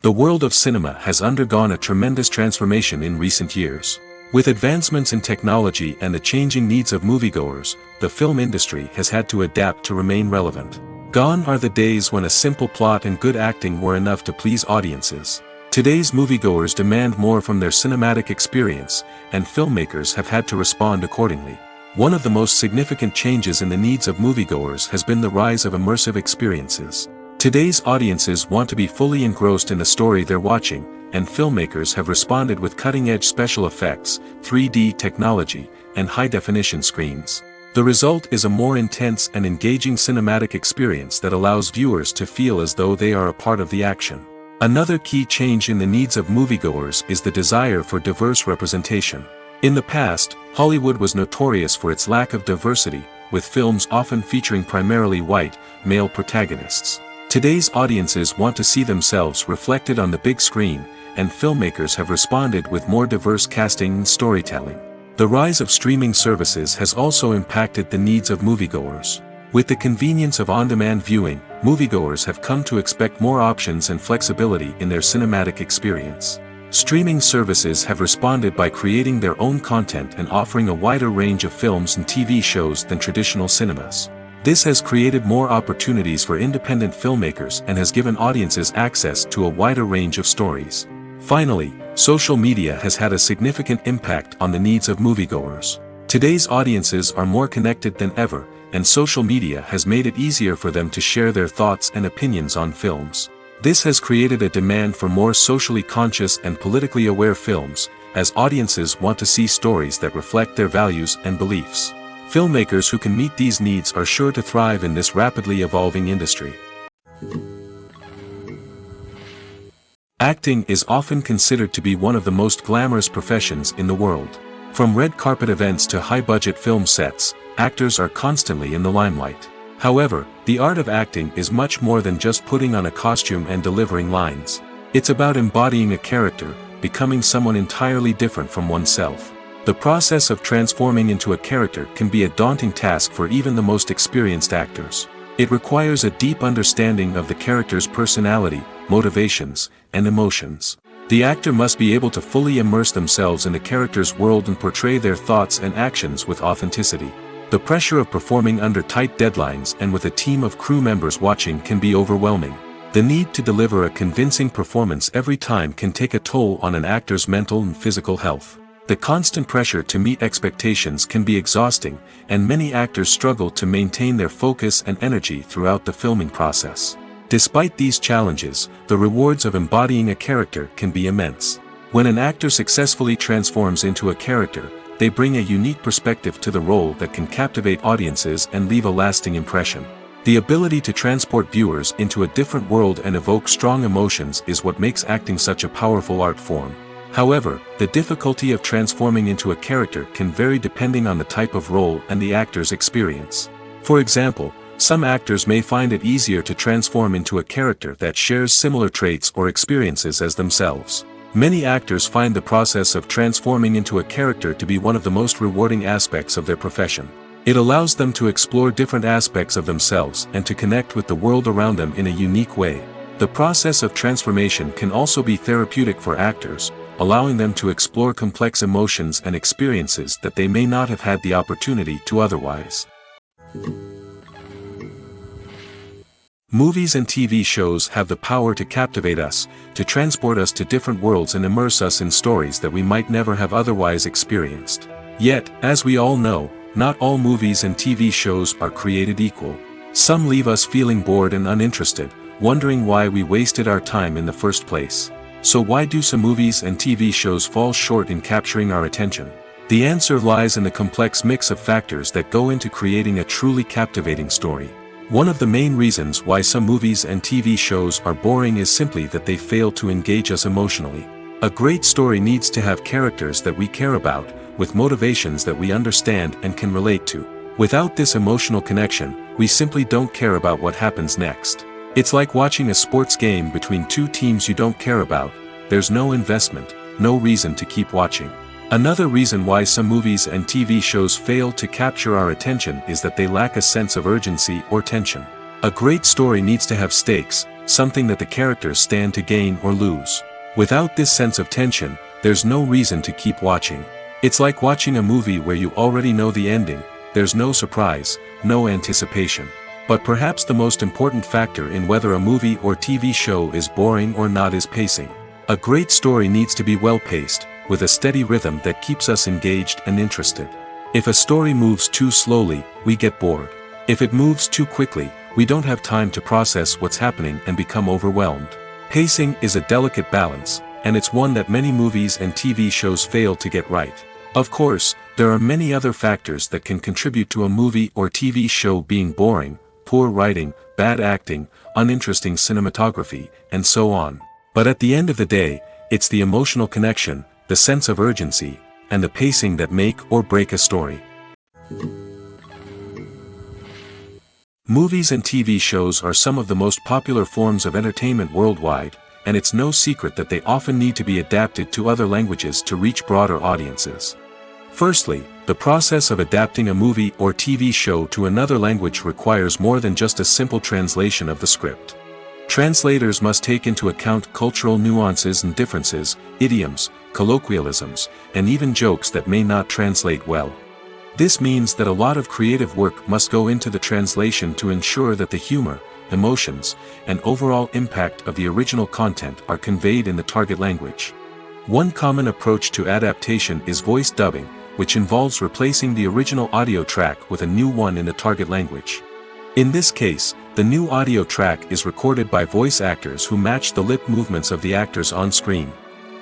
Speaker 1: The world of cinema has undergone a tremendous transformation in recent years. With advancements in technology and the changing needs of moviegoers, the film industry has had to adapt to remain relevant. Gone are the days when a simple plot and good acting were enough to please audiences. Today's moviegoers demand more from their cinematic experience, and filmmakers have had to respond accordingly. One of the most significant changes in the needs of moviegoers has been the rise of immersive experiences. Today's audiences want to be fully engrossed in the story they're watching, and filmmakers have responded with cutting-edge special effects, 3D technology, and high-definition screens. The result is a more intense and engaging cinematic experience that allows viewers to feel as though they are a part of the action. Another key change in the needs of moviegoers is the desire for diverse representation. In the past, Hollywood was notorious for its lack of diversity, with films often featuring primarily white, male protagonists. Today's audiences want to see themselves reflected on the big screen, and filmmakers have responded with more diverse casting and storytelling. The rise of streaming services has also impacted the needs of moviegoers. With the convenience of on-demand viewing, moviegoers have come to expect more options and flexibility in their cinematic experience. Streaming services have responded by creating their own content and offering a wider range of films and TV shows than traditional cinemas. This has created more opportunities for independent filmmakers and has given audiences access to a wider range of stories. Finally, social media has had a significant impact on the needs of moviegoers. Today's audiences are more connected than ever, and social media has made it easier for them to share their thoughts and opinions on films. This has created a demand for more socially conscious and politically aware films, as audiences want to see stories that reflect their values and beliefs. Filmmakers who can meet these needs are sure to thrive in this rapidly evolving industry. Acting is often considered to be one of the most glamorous professions in the world. From red carpet events to high-budget film sets, actors are constantly in the limelight. However, the art of acting is much more than just putting on a costume and delivering lines. It's about embodying a character, becoming someone entirely different from oneself. The process of transforming into a character can be a daunting task for even the most experienced actors. It requires a deep understanding of the character's personality, motivations, and emotions. The actor must be able to fully immerse themselves in the character's world and portray their thoughts and actions with authenticity. The pressure of performing under tight deadlines and with a team of crew members watching can be overwhelming. The need to deliver a convincing performance every time can take a toll on an actor's mental and physical health. The constant pressure to meet expectations can be exhausting, and many actors struggle to maintain their focus and energy throughout the filming process. Despite these challenges, the rewards of embodying a character can be immense. When an actor successfully transforms into a character, they bring a unique perspective to the role that can captivate audiences and leave a lasting impression. The ability to transport viewers into a different world and evoke strong emotions is what makes acting such a powerful art form. However, the difficulty of transforming into a character can vary depending on the type of role and the actor's experience. For example, some actors may find it easier to transform into a character that shares similar traits or experiences as themselves. Many actors find the process of transforming into a character to be one of the most rewarding aspects of their profession. It allows them to explore different aspects of themselves and to connect with the world around them in a unique way. The process of transformation can also be therapeutic for actors, allowing them to explore complex emotions and experiences that they may not have had the opportunity to otherwise. Movies and TV shows have the power to captivate us, to transport us to different worlds and immerse us in stories that we might never have otherwise experienced. Yet, as we all know, not all movies and TV shows are created equal. Some leave us feeling bored and uninterested, wondering why we wasted our time in the first place. So why do some movies and TV shows fall short in capturing our attention? The answer lies in the complex mix of factors that go into creating a truly captivating story. One of the main reasons why some movies and TV shows are boring is simply that they fail to engage us emotionally. A great story needs to have characters that we care about, with motivations that we understand and can relate to. Without this emotional connection, we simply don't care about what happens next. It's like watching a sports game between two teams you don't care about. There's no investment, no reason to keep watching. Another reason why some movies and TV shows fail to capture our attention is that they lack a sense of urgency or tension. A great story needs to have stakes, something that the characters stand to gain or lose. Without this sense of tension, there's no reason to keep watching. It's like watching a movie where you already know the ending, there's no surprise, no anticipation. But perhaps the most important factor in whether a movie or TV show is boring or not is pacing. A great story needs to be well-paced, with a steady rhythm that keeps us engaged and interested. If a story moves too slowly, we get bored. If it moves too quickly, we don't have time to process what's happening and become overwhelmed. Pacing is a delicate balance, and it's one that many movies and TV shows fail to get right. Of course, there are many other factors that can contribute to a movie or TV show being boring: poor writing, bad acting, uninteresting cinematography, and so on. But at the end of the day, it's the emotional connection, the sense of urgency, and the pacing that make or break a story. Movies and TV shows are some of the most popular forms of entertainment worldwide, and it's no secret that they often need to be adapted to other languages to reach broader audiences. Firstly, The process of adapting a movie or TV show to another language requires more than just a simple translation of the script. Translators must take into account cultural nuances and differences, idioms, colloquialisms, and even jokes that may not translate well. This means that a lot of creative work must go into the translation to ensure that the humor, emotions, and overall impact of the original content are conveyed in the target language. One common approach to adaptation is voice dubbing, which involves replacing the original audio track with a new one in the target language. In this case, the new audio track is recorded by voice actors who match the lip movements of the actors on screen.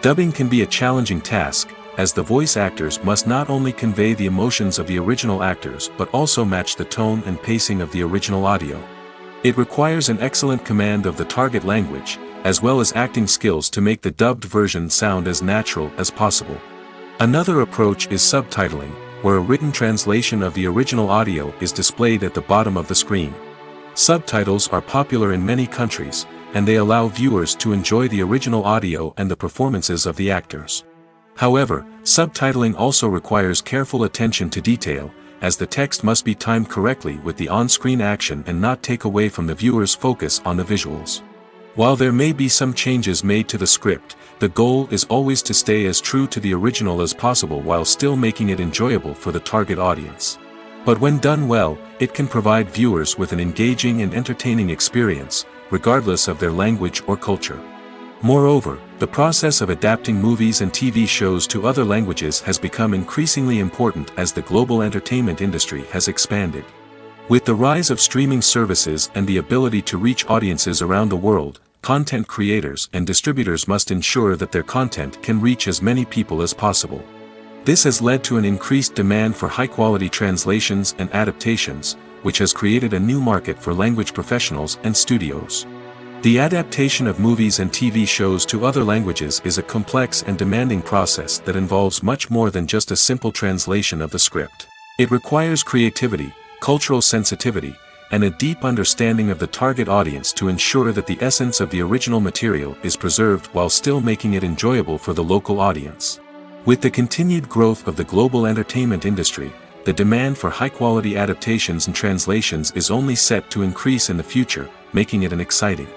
Speaker 1: Dubbing can be a challenging task, as the voice actors must not only convey the emotions of the original actors but also match the tone and pacing of the original audio. It requires an excellent command of the target language, as well as acting skills to make the dubbed version sound as natural as possible. Another approach is subtitling, where a written translation of the original audio is displayed at the bottom of the screen. Subtitles are popular in many countries, and they allow viewers to enjoy the original audio and the performances of the actors. However, subtitling also requires careful attention to detail, as the text must be timed correctly with the on-screen action and not take away from the viewer's focus on the visuals. While there may be some changes made to the script, the goal is always to stay as true to the original as possible while still making it enjoyable for the target audience. But when done well, it can provide viewers with an engaging and entertaining experience, regardless of their language or culture. Moreover, the process of adapting movies and TV shows to other languages has become increasingly important as the global entertainment industry has expanded. With the rise of streaming services and the ability to reach audiences around the world, content creators and distributors must ensure that their content can reach as many people as possible. This has led to an increased demand for high-quality translations and adaptations, which has created a new market for language professionals and studios. The adaptation of movies and TV shows to other languages is a complex and demanding process that involves much more than just a simple translation of the script. It requires creativity, cultural sensitivity, and a deep understanding of the target audience to ensure that the essence of the original material is preserved while still making it enjoyable for the local audience. With the continued growth of the global entertainment industry, the demand for high-quality adaptations and translations is only set to increase in the future, making it an exciting.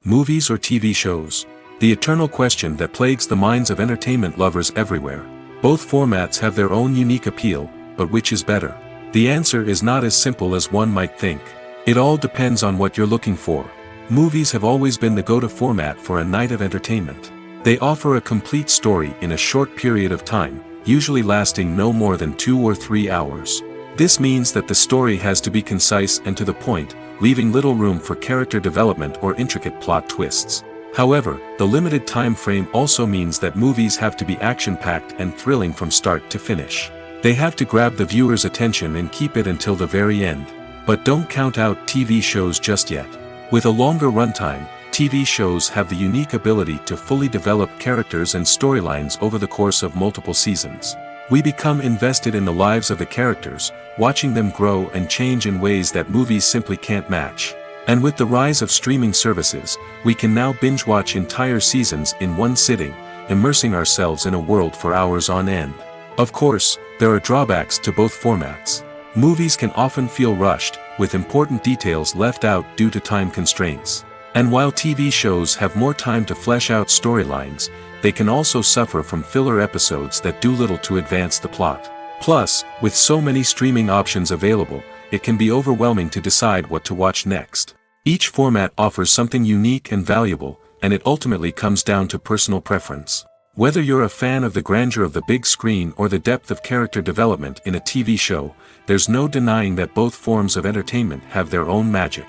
Speaker 1: Movies or TV shows? The eternal question that plagues the minds of entertainment lovers everywhere. Both formats have their own unique appeal, but which is better? The answer is not as simple as one might think. It all depends on what you're looking for. Movies have always been the go-to format for a night of entertainment. They offer a complete story in a short period of time, usually lasting no more than 2 or 3 hours. This means that the story has to be concise and to the point, leaving little room for character development or intricate plot twists. However, the limited time frame also means that movies have to be action-packed and thrilling from start to finish. They have to grab the viewer's attention and keep it until the very end. But don't count out TV shows just yet. With a longer runtime, TV shows have the unique ability to fully develop characters and storylines over the course of multiple seasons. We become invested in the lives of the characters, watching them grow and change in ways that movies simply can't match. And with the rise of streaming services, we can now binge-watch entire seasons in one sitting, immersing ourselves in a world for hours on end. Of course, there are drawbacks to both formats. Movies can often feel rushed, with important details left out due to time constraints. And while TV shows have more time to flesh out storylines, they can also suffer from filler episodes that do little to advance the plot. Plus, with so many streaming options available, it can be overwhelming to decide what to watch next. Each format offers something unique and valuable, and it ultimately comes down to personal preference. Whether you're a fan of the grandeur of the big screen or the depth of character development in a TV show, there's no denying that both forms of entertainment have their own magic.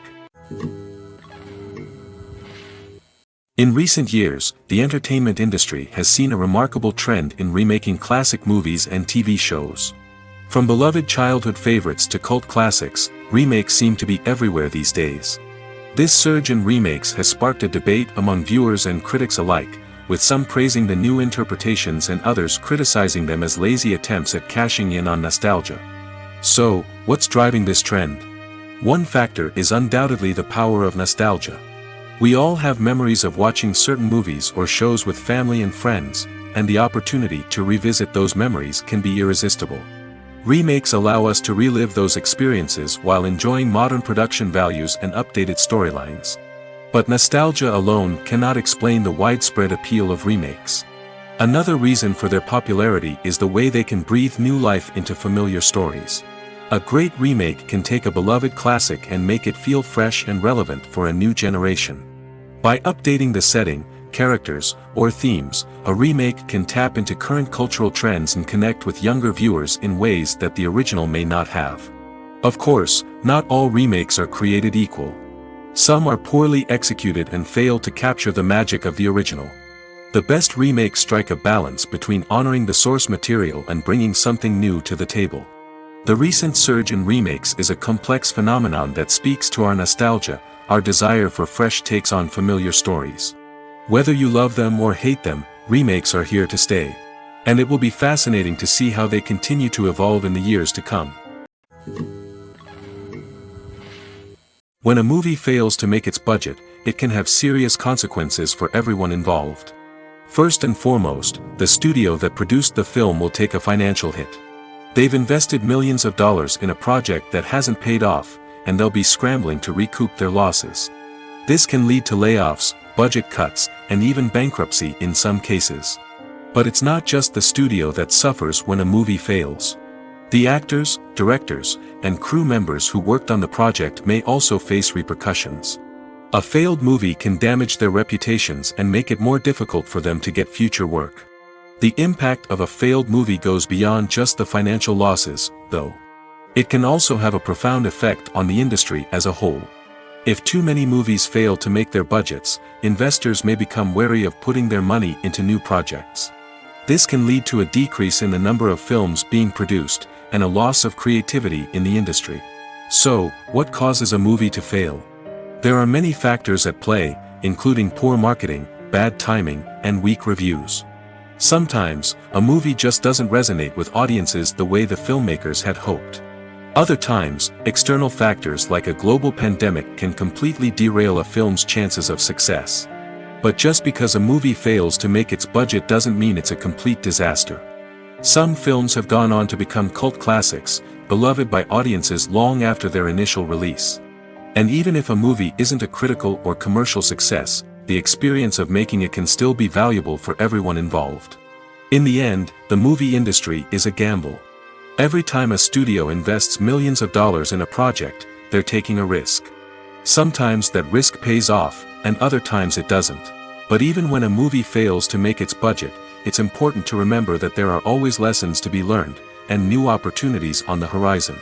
Speaker 1: In recent years, the entertainment industry has seen a remarkable trend in remaking classic movies and TV shows. From beloved childhood favorites to cult classics, remakes seem to be everywhere these days. This surge in remakes has sparked a debate among viewers and critics alike, with some praising the new interpretations and others criticizing them as lazy attempts at cashing in on nostalgia. So, what's driving this trend? One factor is undoubtedly the power of nostalgia. We all have memories of watching certain movies or shows with family and friends, and the opportunity to revisit those memories can be irresistible. Remakes allow us to relive those experiences while enjoying modern production values and updated storylines. But nostalgia alone cannot explain the widespread appeal of remakes. Another reason for their popularity is the way they can breathe new life into familiar stories. A great remake can take a beloved classic and make it feel fresh and relevant for a new generation. By updating the setting, characters, or themes, a remake can tap into current cultural trends and connect with younger viewers in ways that the original may not have. Of course, not all remakes are created equal. Some are poorly executed and fail to capture the magic of the original. The best remakes strike a balance between honoring the source material and bringing something new to the table. The recent surge in remakes is a complex phenomenon that speaks to our nostalgia, our desire for fresh takes on familiar stories. Whether you love them or hate them, remakes are here to stay. And it will be fascinating to see how they continue to evolve in the years to come. When a movie fails to make its budget, it can have serious consequences for everyone involved. First and foremost, the studio that produced the film will take a financial hit. They've invested millions of dollars in a project that hasn't paid off, and they'll be scrambling to recoup their losses. This can lead to layoffs, budget cuts, and even bankruptcy in some cases. But it's not just the studio that suffers when a movie fails. The actors, directors, and crew members who worked on the project may also face repercussions. A failed movie can damage their reputations and make it more difficult for them to get future work. The impact of a failed movie goes beyond just the financial losses, though. It can also have a profound effect on the industry as a whole. If too many movies fail to make their budgets, investors may become wary of putting their money into new projects. This can lead to a decrease in the number of films being produced, and a loss of creativity in the industry. So, what causes a movie to fail? There are many factors at play, including poor marketing, bad timing, and weak reviews. Sometimes, a movie just doesn't resonate with audiences the way the filmmakers had hoped. Other times, external factors like a global pandemic can completely derail a film's chances of success. But just because a movie fails to make its budget doesn't mean it's a complete disaster. Some films have gone on to become cult classics, beloved by audiences long after their initial release. And even if a movie isn't a critical or commercial success, the experience of making it can still be valuable for everyone involved. In the end, the movie industry is a gamble. Every time a studio invests millions of dollars in a project, they're taking a risk. Sometimes that risk pays off, and other times it doesn't. But even when a movie fails to make its budget, it's important to remember that there are always lessons to be learned, and new opportunities on the horizon.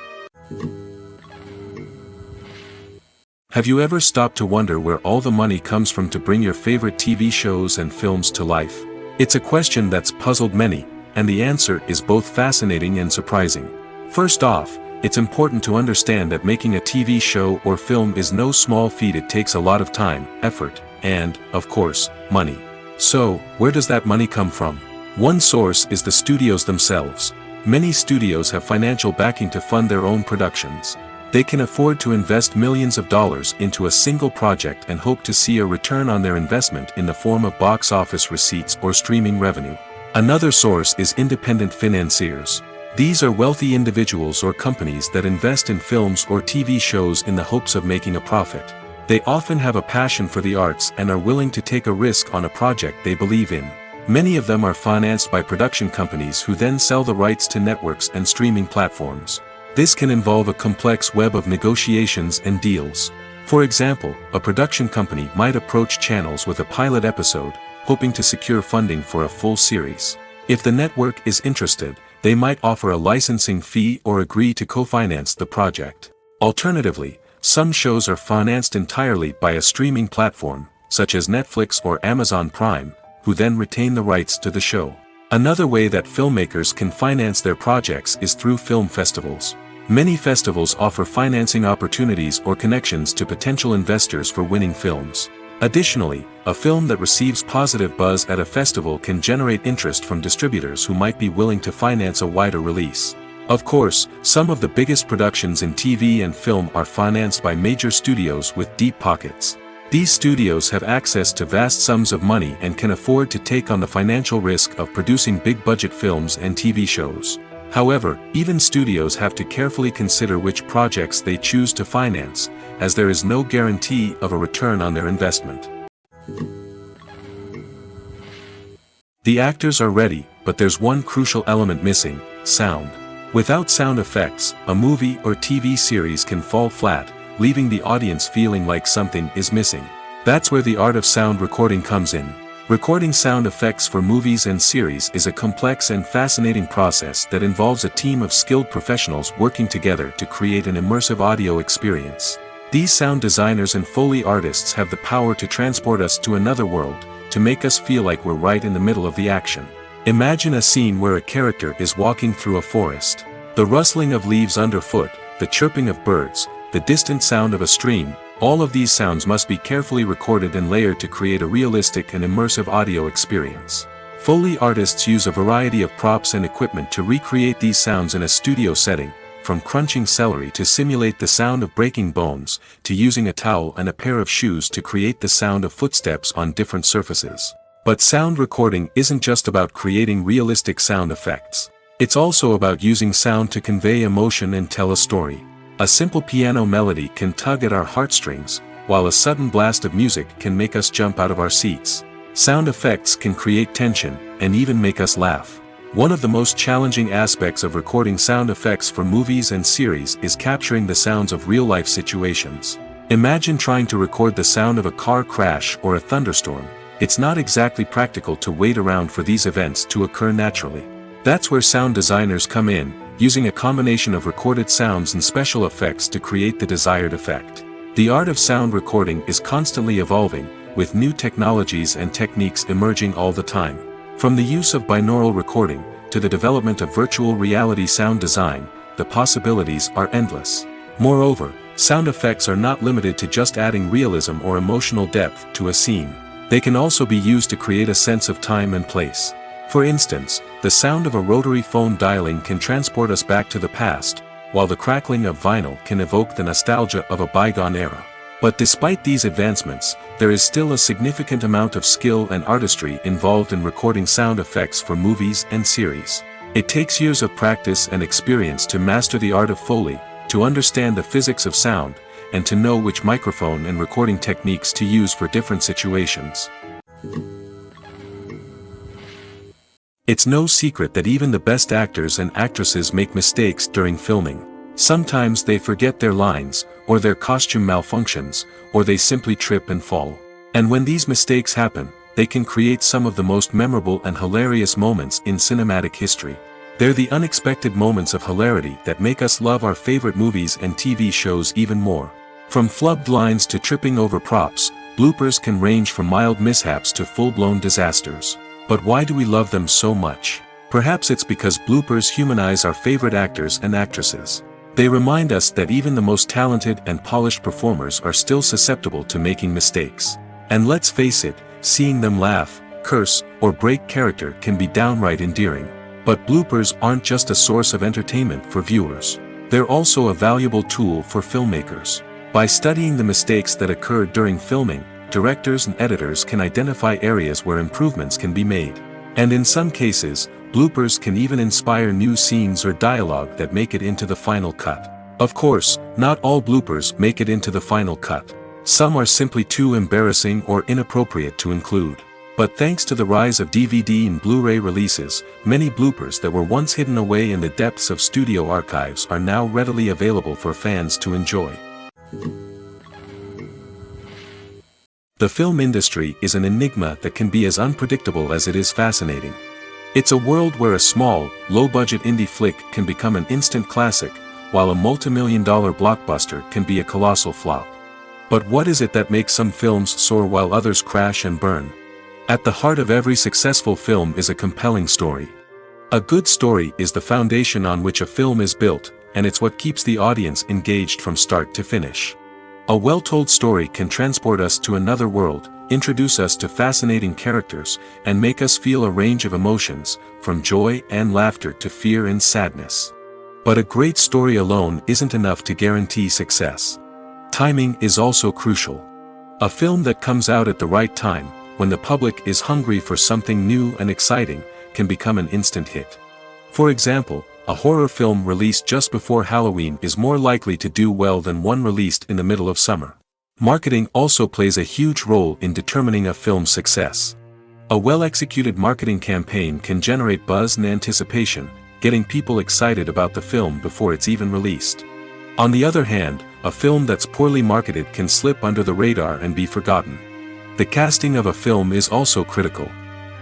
Speaker 1: Have you ever stopped to wonder where all the money comes from to bring your favorite TV shows and films to life? It's a question that's puzzled many, and the answer is both fascinating and surprising. First off, it's important to understand that making a TV show or film is no small feat. It takes a lot of time, effort, and, of course, money. So, where does that money come from? One source is the studios themselves. Many studios have financial backing to fund their own productions. They can afford to invest millions of dollars into a single project and hope to see a return on their investment in the form of box office receipts or streaming revenue. Another source is independent financiers. These are wealthy individuals or companies that invest in films or TV shows in the hopes of making a profit. They often have a passion for the arts and are willing to take a risk on a project they believe in. Many of them are financed by production companies who then sell the rights to networks and streaming platforms. This can involve a complex web of negotiations and deals. For example, a production company might approach channels with a pilot episode, hoping to secure funding for a full series. If the network is interested, they might offer a licensing fee or agree to co-finance the project. Alternatively, some shows are financed entirely by a streaming platform, such as Netflix or Amazon Prime, who then retain the rights to the show. Another way that filmmakers can finance their projects is through film festivals. Many festivals offer financing opportunities or connections to potential investors for winning films. Additionally, a film that receives positive buzz at a festival can generate interest from distributors who might be willing to finance a wider release. Of course, some of the biggest productions in TV and film are financed by major studios with deep pockets. These studios have access to vast sums of money and can afford to take on the financial risk of producing big-budget films and TV shows. However, even studios have to carefully consider which projects they choose to finance, as there is no guarantee of a return on their investment. The actors are ready, but there's one crucial element missing: sound. Without sound effects, a movie or TV series can fall flat, leaving the audience feeling like something is missing. That's where the art of sound recording comes in. Recording sound effects for movies and series is a complex and fascinating process that involves a team of skilled professionals working together to create an immersive audio experience. These sound designers and Foley artists have the power to transport us to another world, to make us feel like we're right in the middle of the action. Imagine a scene where a character is walking through a forest. The rustling of leaves underfoot, the chirping of birds, the distant sound of a stream, all of these sounds must be carefully recorded and layered to create a realistic and immersive audio experience. Foley artists use a variety of props and equipment to recreate these sounds in a studio setting, from crunching celery to simulate the sound of breaking bones, to using a towel and a pair of shoes to create the sound of footsteps on different surfaces. But sound recording isn't just about creating realistic sound effects. It's also about using sound to convey emotion and tell a story. A simple piano melody can tug at our heartstrings, while a sudden blast of music can make us jump out of our seats. Sound effects can create tension, and even make us laugh. One of the most challenging aspects of recording sound effects for movies and series is capturing the sounds of real-life situations. Imagine trying to record the sound of a car crash or a thunderstorm. It's not exactly practical to wait around for these events to occur naturally. That's where sound designers come in, using a combination of recorded sounds and special effects to create the desired effect. The art of sound recording is constantly evolving, with new technologies and techniques emerging all the time. From the use of binaural recording, to the development of virtual reality sound design, the possibilities are endless. Moreover, sound effects are not limited to just adding realism or emotional depth to a scene. They can also be used to create a sense of time and place. For instance, the sound of a rotary phone dialing can transport us back to the past, while the crackling of vinyl can evoke the nostalgia of a bygone era. But despite these advancements, there is still a significant amount of skill and artistry involved in recording sound effects for movies and series. It takes years of practice and experience to master the art of Foley, to understand the physics of sound, and to know which microphone and recording techniques to use for different situations. It's no secret that even the best actors and actresses make mistakes during filming. Sometimes they forget their lines, or their costume malfunctions, or they simply trip and fall. And when these mistakes happen, they can create some of the most memorable and hilarious moments in cinematic history. They're the unexpected moments of hilarity that make us love our favorite movies and TV shows even more. From flubbed lines to tripping over props, bloopers can range from mild mishaps to full-blown disasters. But why do we love them so much? Perhaps it's because bloopers humanize our favorite actors and actresses. They remind us that even the most talented and polished performers are still susceptible to making mistakes. And let's face it, seeing them laugh, curse, or break character can be downright endearing. But bloopers aren't just a source of entertainment for viewers. They're also a valuable tool for filmmakers. By studying the mistakes that occurred during filming, directors and editors can identify areas where improvements can be made. And in some cases, bloopers can even inspire new scenes or dialogue that make it into the final cut. Of course, not all bloopers make it into the final cut. Some are simply too embarrassing or inappropriate to include. But thanks to the rise of DVD and Blu-ray releases, many bloopers that were once hidden away in the depths of studio archives are now readily available for fans to enjoy. The film industry is an enigma that can be as unpredictable as it is fascinating. It's a world where a small, low-budget indie flick can become an instant classic, while a multi-million-dollar blockbuster can be a colossal flop. But what is it that makes some films soar while others crash and burn? At the heart of every successful film is a compelling story. A good story is the foundation on which a film is built, and it's what keeps the audience engaged from start to finish. A well-told story can transport us to another world, introduce us to fascinating characters, and make us feel a range of emotions, from joy and laughter to fear and sadness. But a great story alone isn't enough to guarantee success. Timing is also crucial. A film that comes out at the right time, when the public is hungry for something new and exciting, can become an instant hit. For example, a horror film released just before Halloween is more likely to do well than one released in the middle of summer. Marketing also plays a huge role in determining a film's success. A well-executed marketing campaign can generate buzz and anticipation, getting people excited about the film before it's even released. On the other hand, a film that's poorly marketed can slip under the radar and be forgotten. The casting of a film is also critical.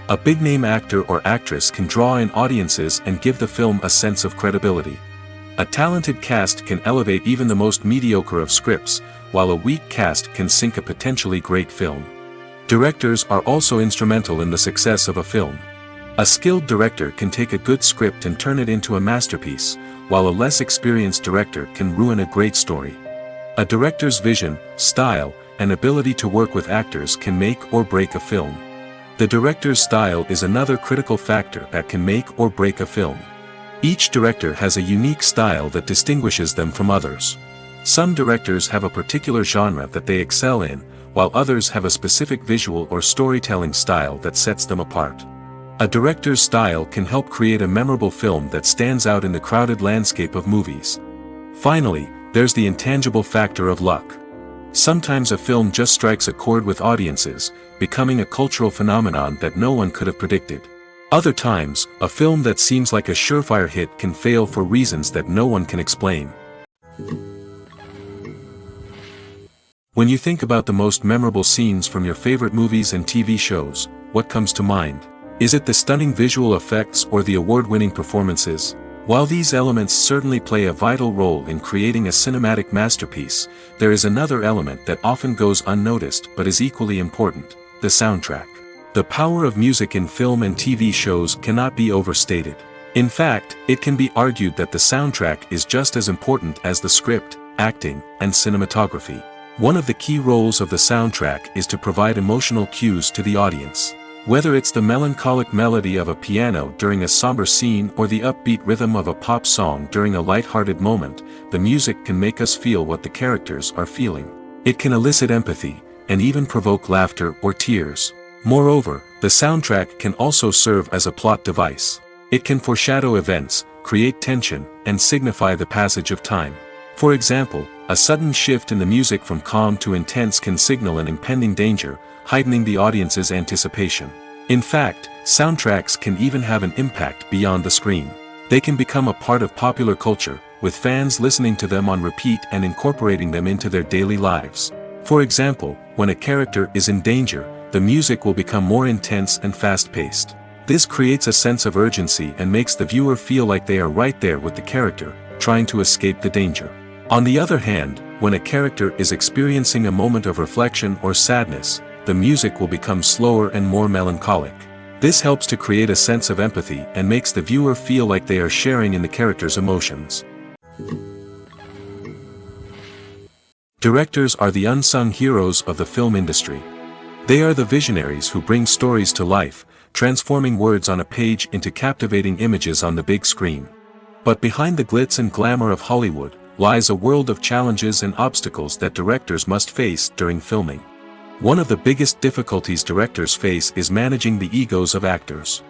Speaker 1: A big-name actor or actress can draw in audiences and give the film a sense of credibility. A talented cast can elevate even the most mediocre of scripts, while a weak cast can sink a potentially great film. Directors are also instrumental in the success of a film. A skilled director can take a good script and turn it into a masterpiece, while a less experienced director can ruin a great story. A director's vision, style, and ability to work with actors can make or break a film. The director's style is another critical factor that can make or break a film. Each director has a unique style that distinguishes them from others. Some directors have a particular genre that they excel in, while others have a specific visual or storytelling style that sets them apart. A director's style can help create a memorable film that stands out in the crowded landscape of movies. Finally, there's the intangible factor of luck. Sometimes a film just strikes a chord with audiences, becoming a cultural phenomenon that no one could have predicted. Other times, a film that seems like a surefire hit can fail for reasons that no one can explain. When you think about the most memorable scenes from your favorite movies and TV shows, what comes to mind? Is it the stunning visual effects or the award-winning performances? While these elements certainly play a vital role in creating a cinematic masterpiece, there is another element that often goes unnoticed but is equally important: the soundtrack. The power of music in film and TV shows cannot be overstated. In fact, it can be argued that the soundtrack is just as important as the script, acting, and cinematography. One of the key roles of the soundtrack is to provide emotional cues to the audience. Whether it's the melancholic melody of a piano during a somber scene or the upbeat rhythm of a pop song during a light-hearted moment, the music can make us feel what the characters are feeling. It can elicit empathy, and even provoke laughter or tears. Moreover, the soundtrack can also serve as a plot device. It can foreshadow events, create tension, and signify the passage of time. For example, a sudden shift in the music from calm to intense can signal an impending danger, heightening the audience's anticipation. In fact, soundtracks can even have an impact beyond the screen. They can become a part of popular culture, with fans listening to them on repeat and incorporating them into their daily lives. For example, when a character is in danger, the music will become more intense and fast-paced. This creates a sense of urgency and makes the viewer feel like they are right there with the character, trying to escape the danger. On the other hand, when a character is experiencing a moment of reflection or sadness, the music will become slower and more melancholic. This helps to create a sense of empathy and makes the viewer feel like they are sharing in the character's emotions. Directors are the unsung heroes of the film industry. They are the visionaries who bring stories to life, transforming words on a page into captivating images on the big screen. But behind the glitz and glamour of Hollywood lies a world of challenges and obstacles that directors must face during filming. One of the biggest difficulties directors face is managing the egos of actors.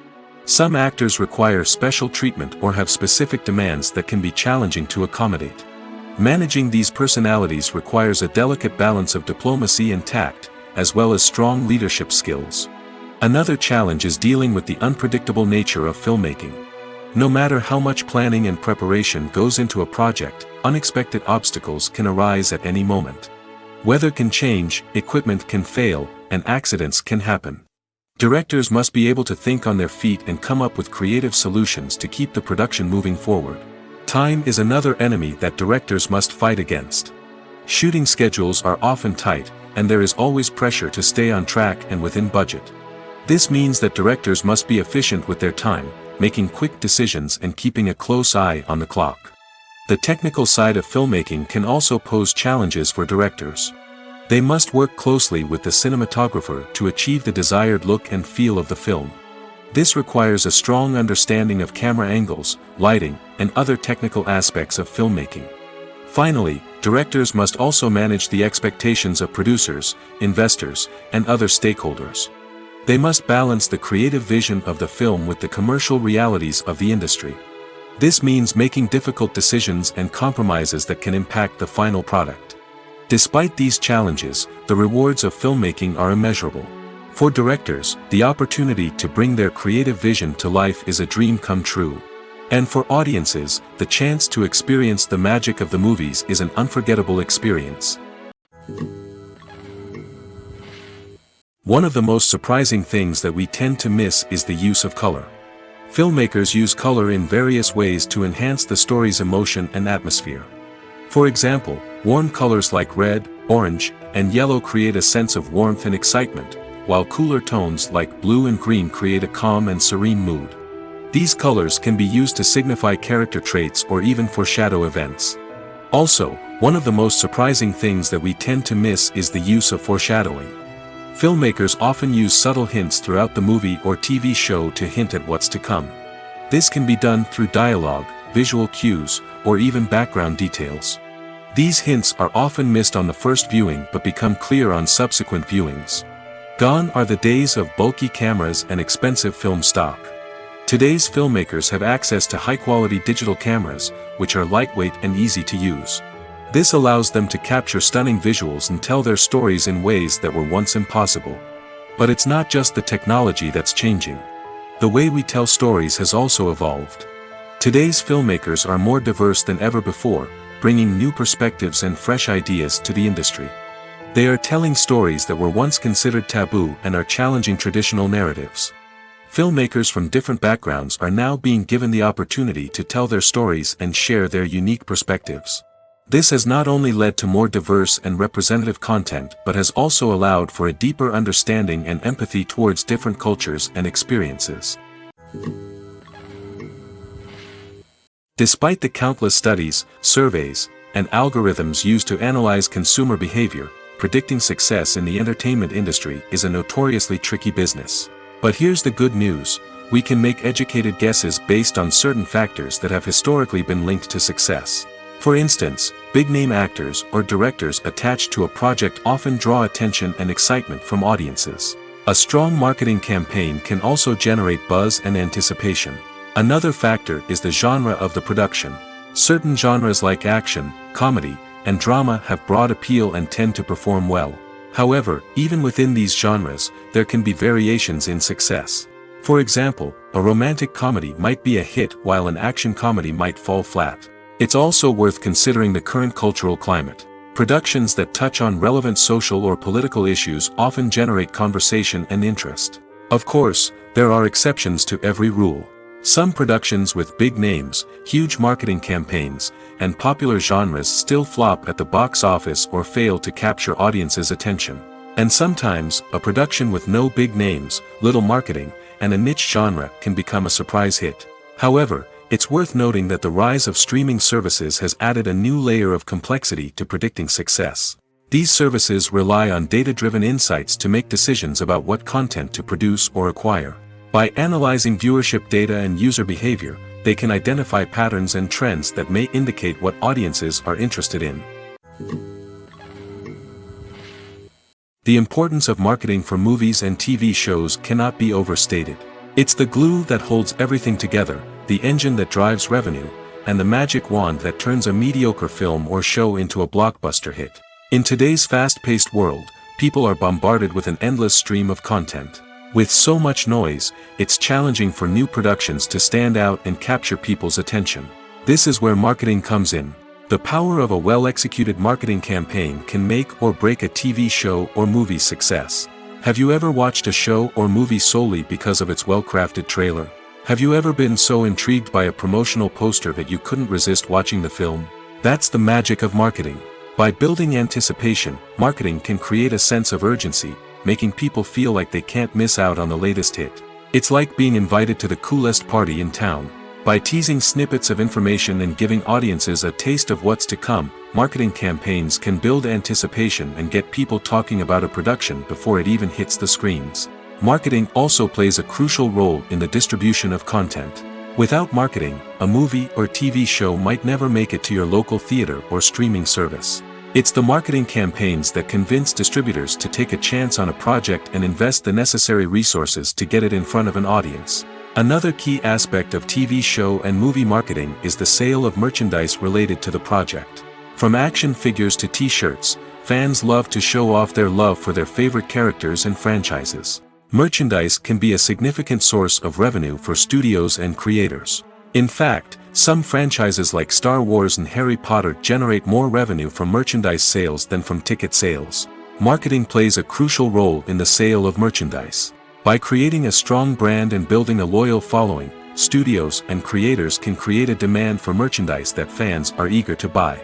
Speaker 1: Some actors require special treatment or have specific demands that can be challenging to accommodate. Managing these personalities requires a delicate balance of diplomacy and tact, as well as strong leadership skills. Another challenge is dealing with the unpredictable nature of filmmaking. No matter how much planning and preparation goes into a project, unexpected obstacles can arise at any moment. Weather can change, equipment can fail, and accidents can happen. Directors must be able to think on their feet and come up with creative solutions to keep the production moving forward. Time is another enemy that directors must fight against. Shooting schedules are often tight, and there is always pressure to stay on track and within budget. This means that directors must be efficient with their time, making quick decisions and keeping a close eye on the clock. The technical side of filmmaking can also pose challenges for directors. They must work closely with the cinematographer to achieve the desired look and feel of the film. This requires a strong understanding of camera angles, lighting, and other technical aspects of filmmaking. Finally, directors must also manage the expectations of producers, investors, and other stakeholders. They must balance the creative vision of the film with the commercial realities of the industry. This means making difficult decisions and compromises that can impact the final product. Despite these challenges, the rewards of filmmaking are immeasurable. For directors, the opportunity to bring their creative vision to life is a dream come true. And for audiences, the chance to experience the magic of the movies is an unforgettable experience. One of the most surprising things that we tend to miss is the use of color. Filmmakers use color in various ways to enhance the story's emotion and atmosphere. For example, warm colors like red, orange, and yellow create a sense of warmth and excitement, while cooler tones like blue and green create a calm and serene mood. These colors can be used to signify character traits or even foreshadow events. Also, one of the most surprising things that we tend to miss is the use of foreshadowing. Filmmakers often use subtle hints throughout the movie or TV show to hint at what's to come. This can be done through dialogue, visual cues, or even background details. These hints are often missed on the first viewing but become clear on subsequent viewings. Gone are the days of bulky cameras and expensive film stock. Today's filmmakers have access to high-quality digital cameras, which are lightweight and easy to use. This allows them to capture stunning visuals and tell their stories in ways that were once impossible. But it's not just the technology that's changing. The way we tell stories has also evolved. Today's filmmakers are more diverse than ever before, bringing new perspectives and fresh ideas to the industry. They are telling stories that were once considered taboo and are challenging traditional narratives. Filmmakers from different backgrounds are now being given the opportunity to tell their stories and share their unique perspectives. This has not only led to more diverse and representative content but has also allowed for a deeper understanding and empathy towards different cultures and experiences. Despite the countless studies, surveys, and algorithms used to analyze consumer behavior, predicting success in the entertainment industry is a notoriously tricky business. But here's the good news: we can make educated guesses based on certain factors that have historically been linked to success. For instance, big-name actors or directors attached to a project often draw attention and excitement from audiences. A strong marketing campaign can also generate buzz and anticipation. Another factor is the genre of the production. Certain genres like action, comedy, and drama have broad appeal and tend to perform well. However, even within these genres, there can be variations in success. For example, a romantic comedy might be a hit while an action comedy might fall flat. It's also worth considering the current cultural climate. Productions that touch on relevant social or political issues often generate conversation and interest. Of course, there are exceptions to every rule. Some productions with big names, huge marketing campaigns, and popular genres still flop at the box office or fail to capture audiences' attention. And sometimes, a production with no big names, little marketing, and a niche genre can become a surprise hit. However, it's worth noting that the rise of streaming services has added a new layer of complexity to predicting success. These services rely on data-driven insights to make decisions about what content to produce or acquire. By analyzing viewership data and user behavior, they can identify patterns and trends that may indicate what audiences are interested in. The importance of marketing for movies and TV shows cannot be overstated. It's the glue that holds everything together, the engine that drives revenue, and the magic wand that turns a mediocre film or show into a blockbuster hit. In today's fast-paced world, people are bombarded with an endless stream of content. With so much noise, it's challenging for new productions to stand out and capture people's attention. This is where marketing comes in. The power of a well-executed marketing campaign can make or break a TV show or movie's success. Have you ever watched a show or movie solely because of its well-crafted trailer? Have you ever been so intrigued by a promotional poster that you couldn't resist watching the film? That's the magic of marketing. By building anticipation, marketing can create a sense of urgency, making people feel like they can't miss out on the latest hit. It's like being invited to the coolest party in town. By teasing snippets of information and giving audiences a taste of what's to come, marketing campaigns can build anticipation and get people talking about a production before it even hits the screens. Marketing also plays a crucial role in the distribution of content. Without marketing, a movie or TV show might never make it to your local theater or streaming service. It's the marketing campaigns that convince distributors to take a chance on a project and invest the necessary resources to get it in front of an audience. Another key aspect of TV show and movie marketing is the sale of merchandise related to the project. From action figures to t-shirts, fans love to show off their love for their favorite characters and franchises. Merchandise can be a significant source of revenue for studios and creators. In fact, some franchises like Star Wars and Harry Potter generate more revenue from merchandise sales than from ticket sales. Marketing plays a crucial role in the sale of merchandise. By creating a strong brand and building a loyal following, studios and creators can create a demand for merchandise that fans are eager to buy.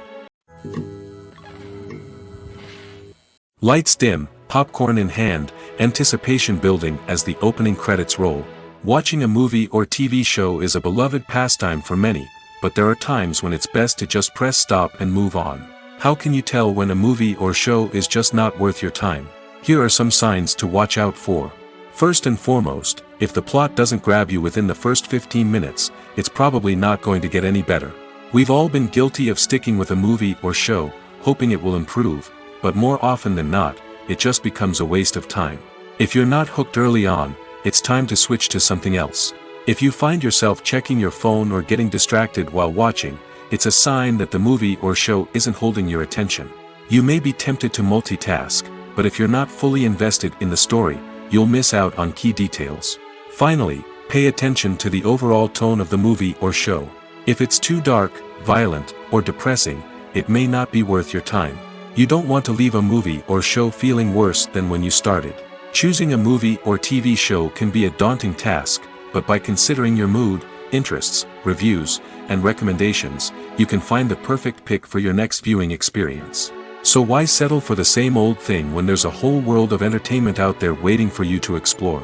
Speaker 1: Lights dim, popcorn in hand, anticipation building as the opening credits roll. Watching a movie or TV show is a beloved pastime for many, but there are times when it's best to just press stop and move on. How can you tell when a movie or show is just not worth your time? Here are some signs to watch out for. First and foremost, if the plot doesn't grab you within the first 15 minutes, it's probably not going to get any better. We've all been guilty of sticking with a movie or show, hoping it will improve, but more often than not, it just becomes a waste of time. If you're not hooked early on, it's time to switch to something else. If you find yourself checking your phone or getting distracted while watching, it's a sign that the movie or show isn't holding your attention. You may be tempted to multitask, but if you're not fully invested in the story, you'll miss out on key details. Finally, pay attention to the overall tone of the movie or show. If it's too dark, violent, or depressing, it may not be worth your time. You don't want to leave a movie or show feeling worse than when you started. Choosing a movie or TV show can be a daunting task, but by considering your mood, interests, reviews, and recommendations, you can find the perfect pick for your next viewing experience. So why settle for the same old thing when there's a whole world of entertainment out there waiting for you to explore?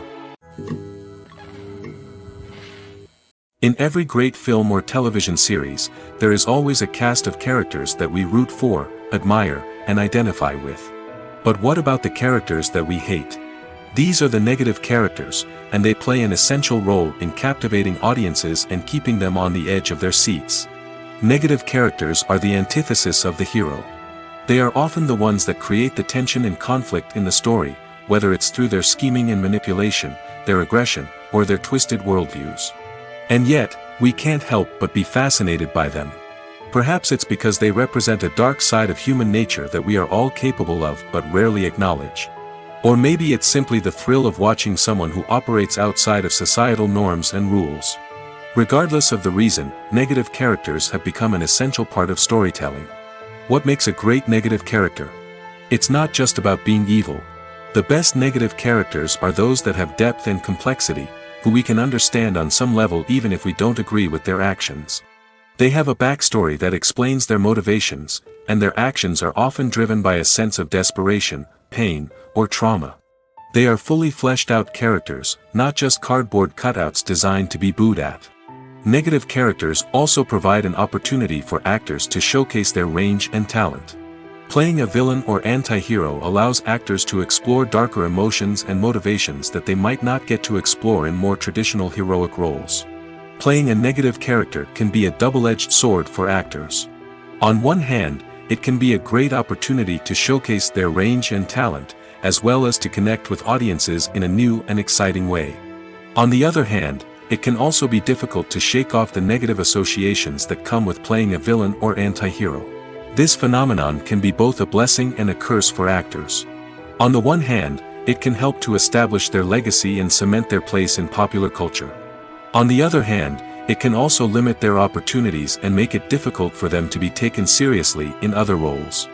Speaker 1: In every great film or television series, there is always a cast of characters that we root for, admire, and identify with. But what about the characters that we hate? These are the negative characters, and they play an essential role in captivating audiences and keeping them on the edge of their seats. Negative characters are the antithesis of the hero. They are often the ones that create the tension and conflict in the story, whether it's through their scheming and manipulation, their aggression, or their twisted worldviews. And yet, we can't help but be fascinated by them. Perhaps it's because they represent a dark side of human nature that we are all capable of but rarely acknowledge. Or maybe it's simply the thrill of watching someone who operates outside of societal norms and rules. Regardless of the reason, negative characters have become an essential part of storytelling. What makes a great negative character? It's not just about being evil. The best negative characters are those that have depth and complexity, who we can understand on some level even if we don't agree with their actions. They have a backstory that explains their motivations, and their actions are often driven by a sense of desperation, pain, or trauma. They are fully fleshed out characters, not just cardboard cutouts designed to be booed at. Negative characters also provide an opportunity for actors to showcase their range and talent. Playing a villain or anti-hero allows actors to explore darker emotions and motivations that they might not get to explore in more traditional heroic roles. Playing a negative character can be a double-edged sword for actors. On one hand, it can be a great opportunity to showcase their range and talent, as well as to connect with audiences in a new and exciting way. On the other hand, it can also be difficult to shake off the negative associations that come with playing a villain or anti-hero. This phenomenon can be both a blessing and a curse for actors. On the one hand, it can help to establish their legacy and cement their place in popular culture. On the other hand, it can also limit their opportunities and make it difficult for them to be taken seriously in other roles.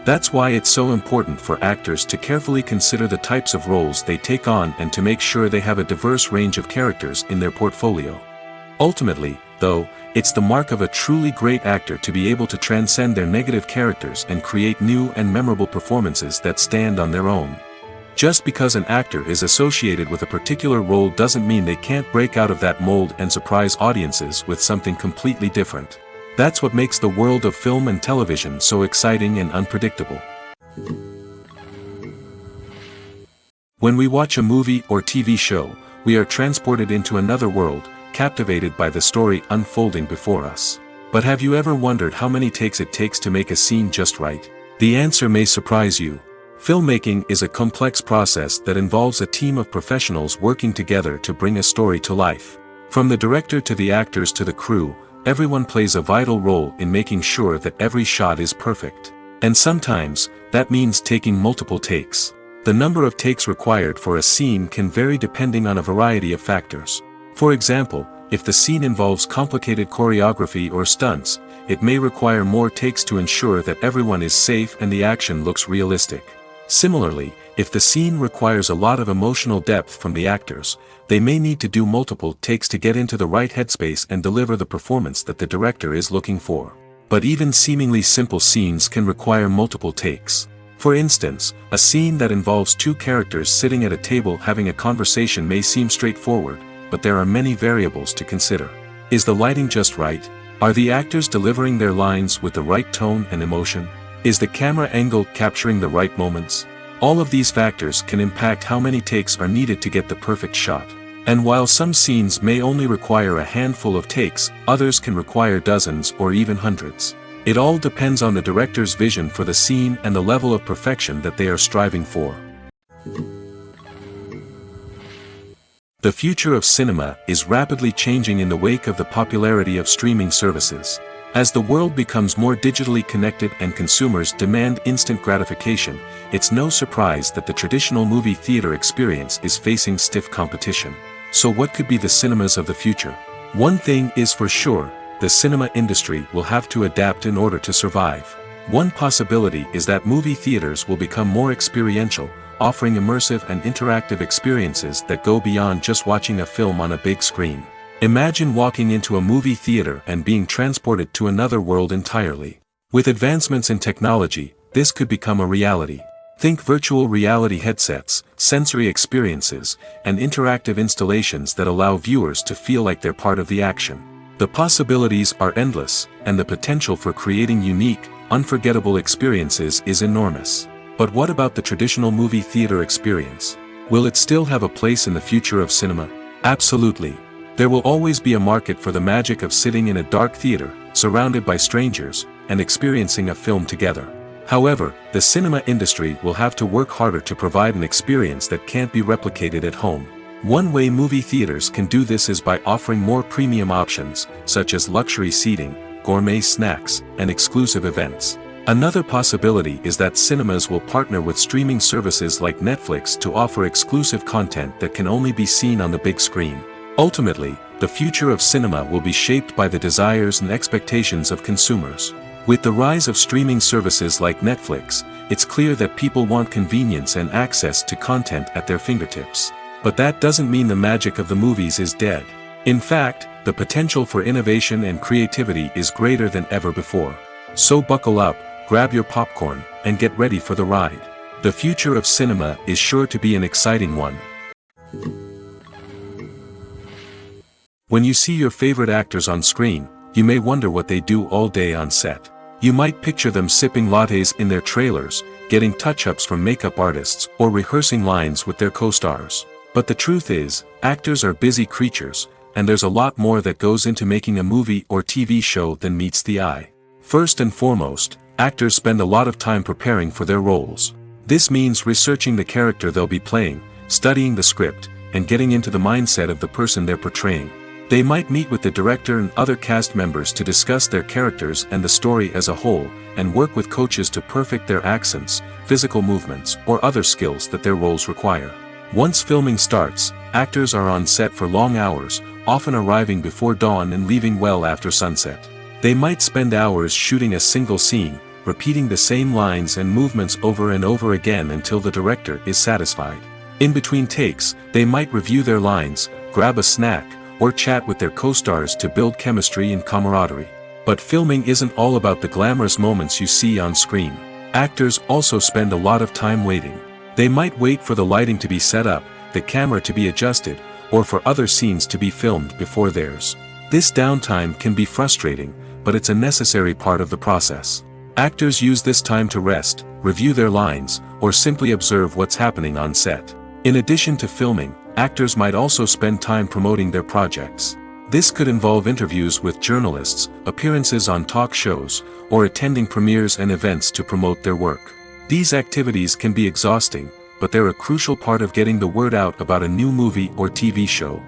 Speaker 1: That's why it's so important for actors to carefully consider the types of roles they take on and to make sure they have a diverse range of characters in their portfolio. Ultimately, though, it's the mark of a truly great actor to be able to transcend their negative characters and create new and memorable performances that stand on their own. Just because an actor is associated with a particular role doesn't mean they can't break out of that mold and surprise audiences with something completely different. That's what makes the world of film and television so exciting and unpredictable. When we watch a movie or TV show, we are transported into another world, captivated by the story unfolding before us. But have you ever wondered how many takes it takes to make a scene just right? The answer may surprise you. Filmmaking is a complex process that involves a team of professionals working together to bring a story to life. From the director to the actors to the crew, everyone plays a vital role in making sure that every shot is perfect. And sometimes, that means taking multiple takes. The number of takes required for a scene can vary depending on a variety of factors. For example, if the scene involves complicated choreography or stunts, it may require more takes to ensure that everyone is safe and the action looks realistic. Similarly, if the scene requires a lot of emotional depth from the actors, they may need to do multiple takes to get into the right headspace and deliver the performance that the director is looking for. But even seemingly simple scenes can require multiple takes. For instance, a scene that involves two characters sitting at a table having a conversation may seem straightforward, but there are many variables to consider. Is the lighting just right? Are the actors delivering their lines with the right tone and emotion? Is the camera angle capturing the right moments? All of these factors can impact how many takes are needed to get the perfect shot. And while some scenes may only require a handful of takes, others can require dozens or even hundreds. It all depends on the director's vision for the scene and the level of perfection that they are striving for. The future of cinema is rapidly changing in the wake of the popularity of streaming services. As the world becomes more digitally connected and consumers demand instant gratification, it's no surprise that the traditional movie theater experience is facing stiff competition. So what could be the cinemas of the future? One thing is for sure, the cinema industry will have to adapt in order to survive. One possibility is that movie theaters will become more experiential, offering immersive and interactive experiences that go beyond just watching a film on a big screen. Imagine walking into a movie theater and being transported to another world entirely. With advancements in technology, this could become a reality. Think virtual reality headsets, sensory experiences, and interactive installations that allow viewers to feel like they're part of the action. The possibilities are endless, and the potential for creating unique, unforgettable experiences is enormous. But what about the traditional movie theater experience? Will it still have a place in the future of cinema? Absolutely. There will always be a market for the magic of sitting in a dark theater, surrounded by strangers, and experiencing a film together. However, the cinema industry will have to work harder to provide an experience that can't be replicated at home. One way movie theaters can do this is by offering more premium options, such as luxury seating, gourmet snacks, and exclusive events. Another possibility is that cinemas will partner with streaming services like Netflix to offer exclusive content that can only be seen on the big screen. Ultimately, the future of cinema will be shaped by the desires and expectations of consumers. With the rise of streaming services like Netflix, it's clear that people want convenience and access to content at their fingertips. But that doesn't mean the magic of the movies is dead. In fact, the potential for innovation and creativity is greater than ever before. So buckle up, grab your popcorn, and get ready for the ride. The future of cinema is sure to be an exciting one. When you see your favorite actors on screen, you may wonder what they do all day on set. You might picture them sipping lattes in their trailers, getting touch-ups from makeup artists, or rehearsing lines with their co-stars. But the truth is, actors are busy creatures, and there's a lot more that goes into making a movie or TV show than meets the eye. First and foremost, actors spend a lot of time preparing for their roles. This means researching the character they'll be playing, studying the script, and getting into the mindset of the person they're portraying. They might meet with the director and other cast members to discuss their characters and the story as a whole, and work with coaches to perfect their accents, physical movements, or other skills that their roles require. Once filming starts, actors are on set for long hours, often arriving before dawn and leaving well after sunset. They might spend hours shooting a single scene, repeating the same lines and movements over and over again until the director is satisfied. In between takes, they might review their lines, grab a snack, or chat with their co-stars to build chemistry and camaraderie. But filming isn't all about the glamorous moments you see on screen. Actors also spend a lot of time waiting. They might wait for the lighting to be set up, the camera to be adjusted, or for other scenes to be filmed before theirs. This downtime can be frustrating, but it's a necessary part of the process. Actors use this time to rest, review their lines, or simply observe what's happening on set. In addition to filming, actors might also spend time promoting their projects. This could involve interviews with journalists, appearances on talk shows, or attending premieres and events to promote their work. These activities can be exhausting, but they're a crucial part of getting the word out about a new movie or TV show.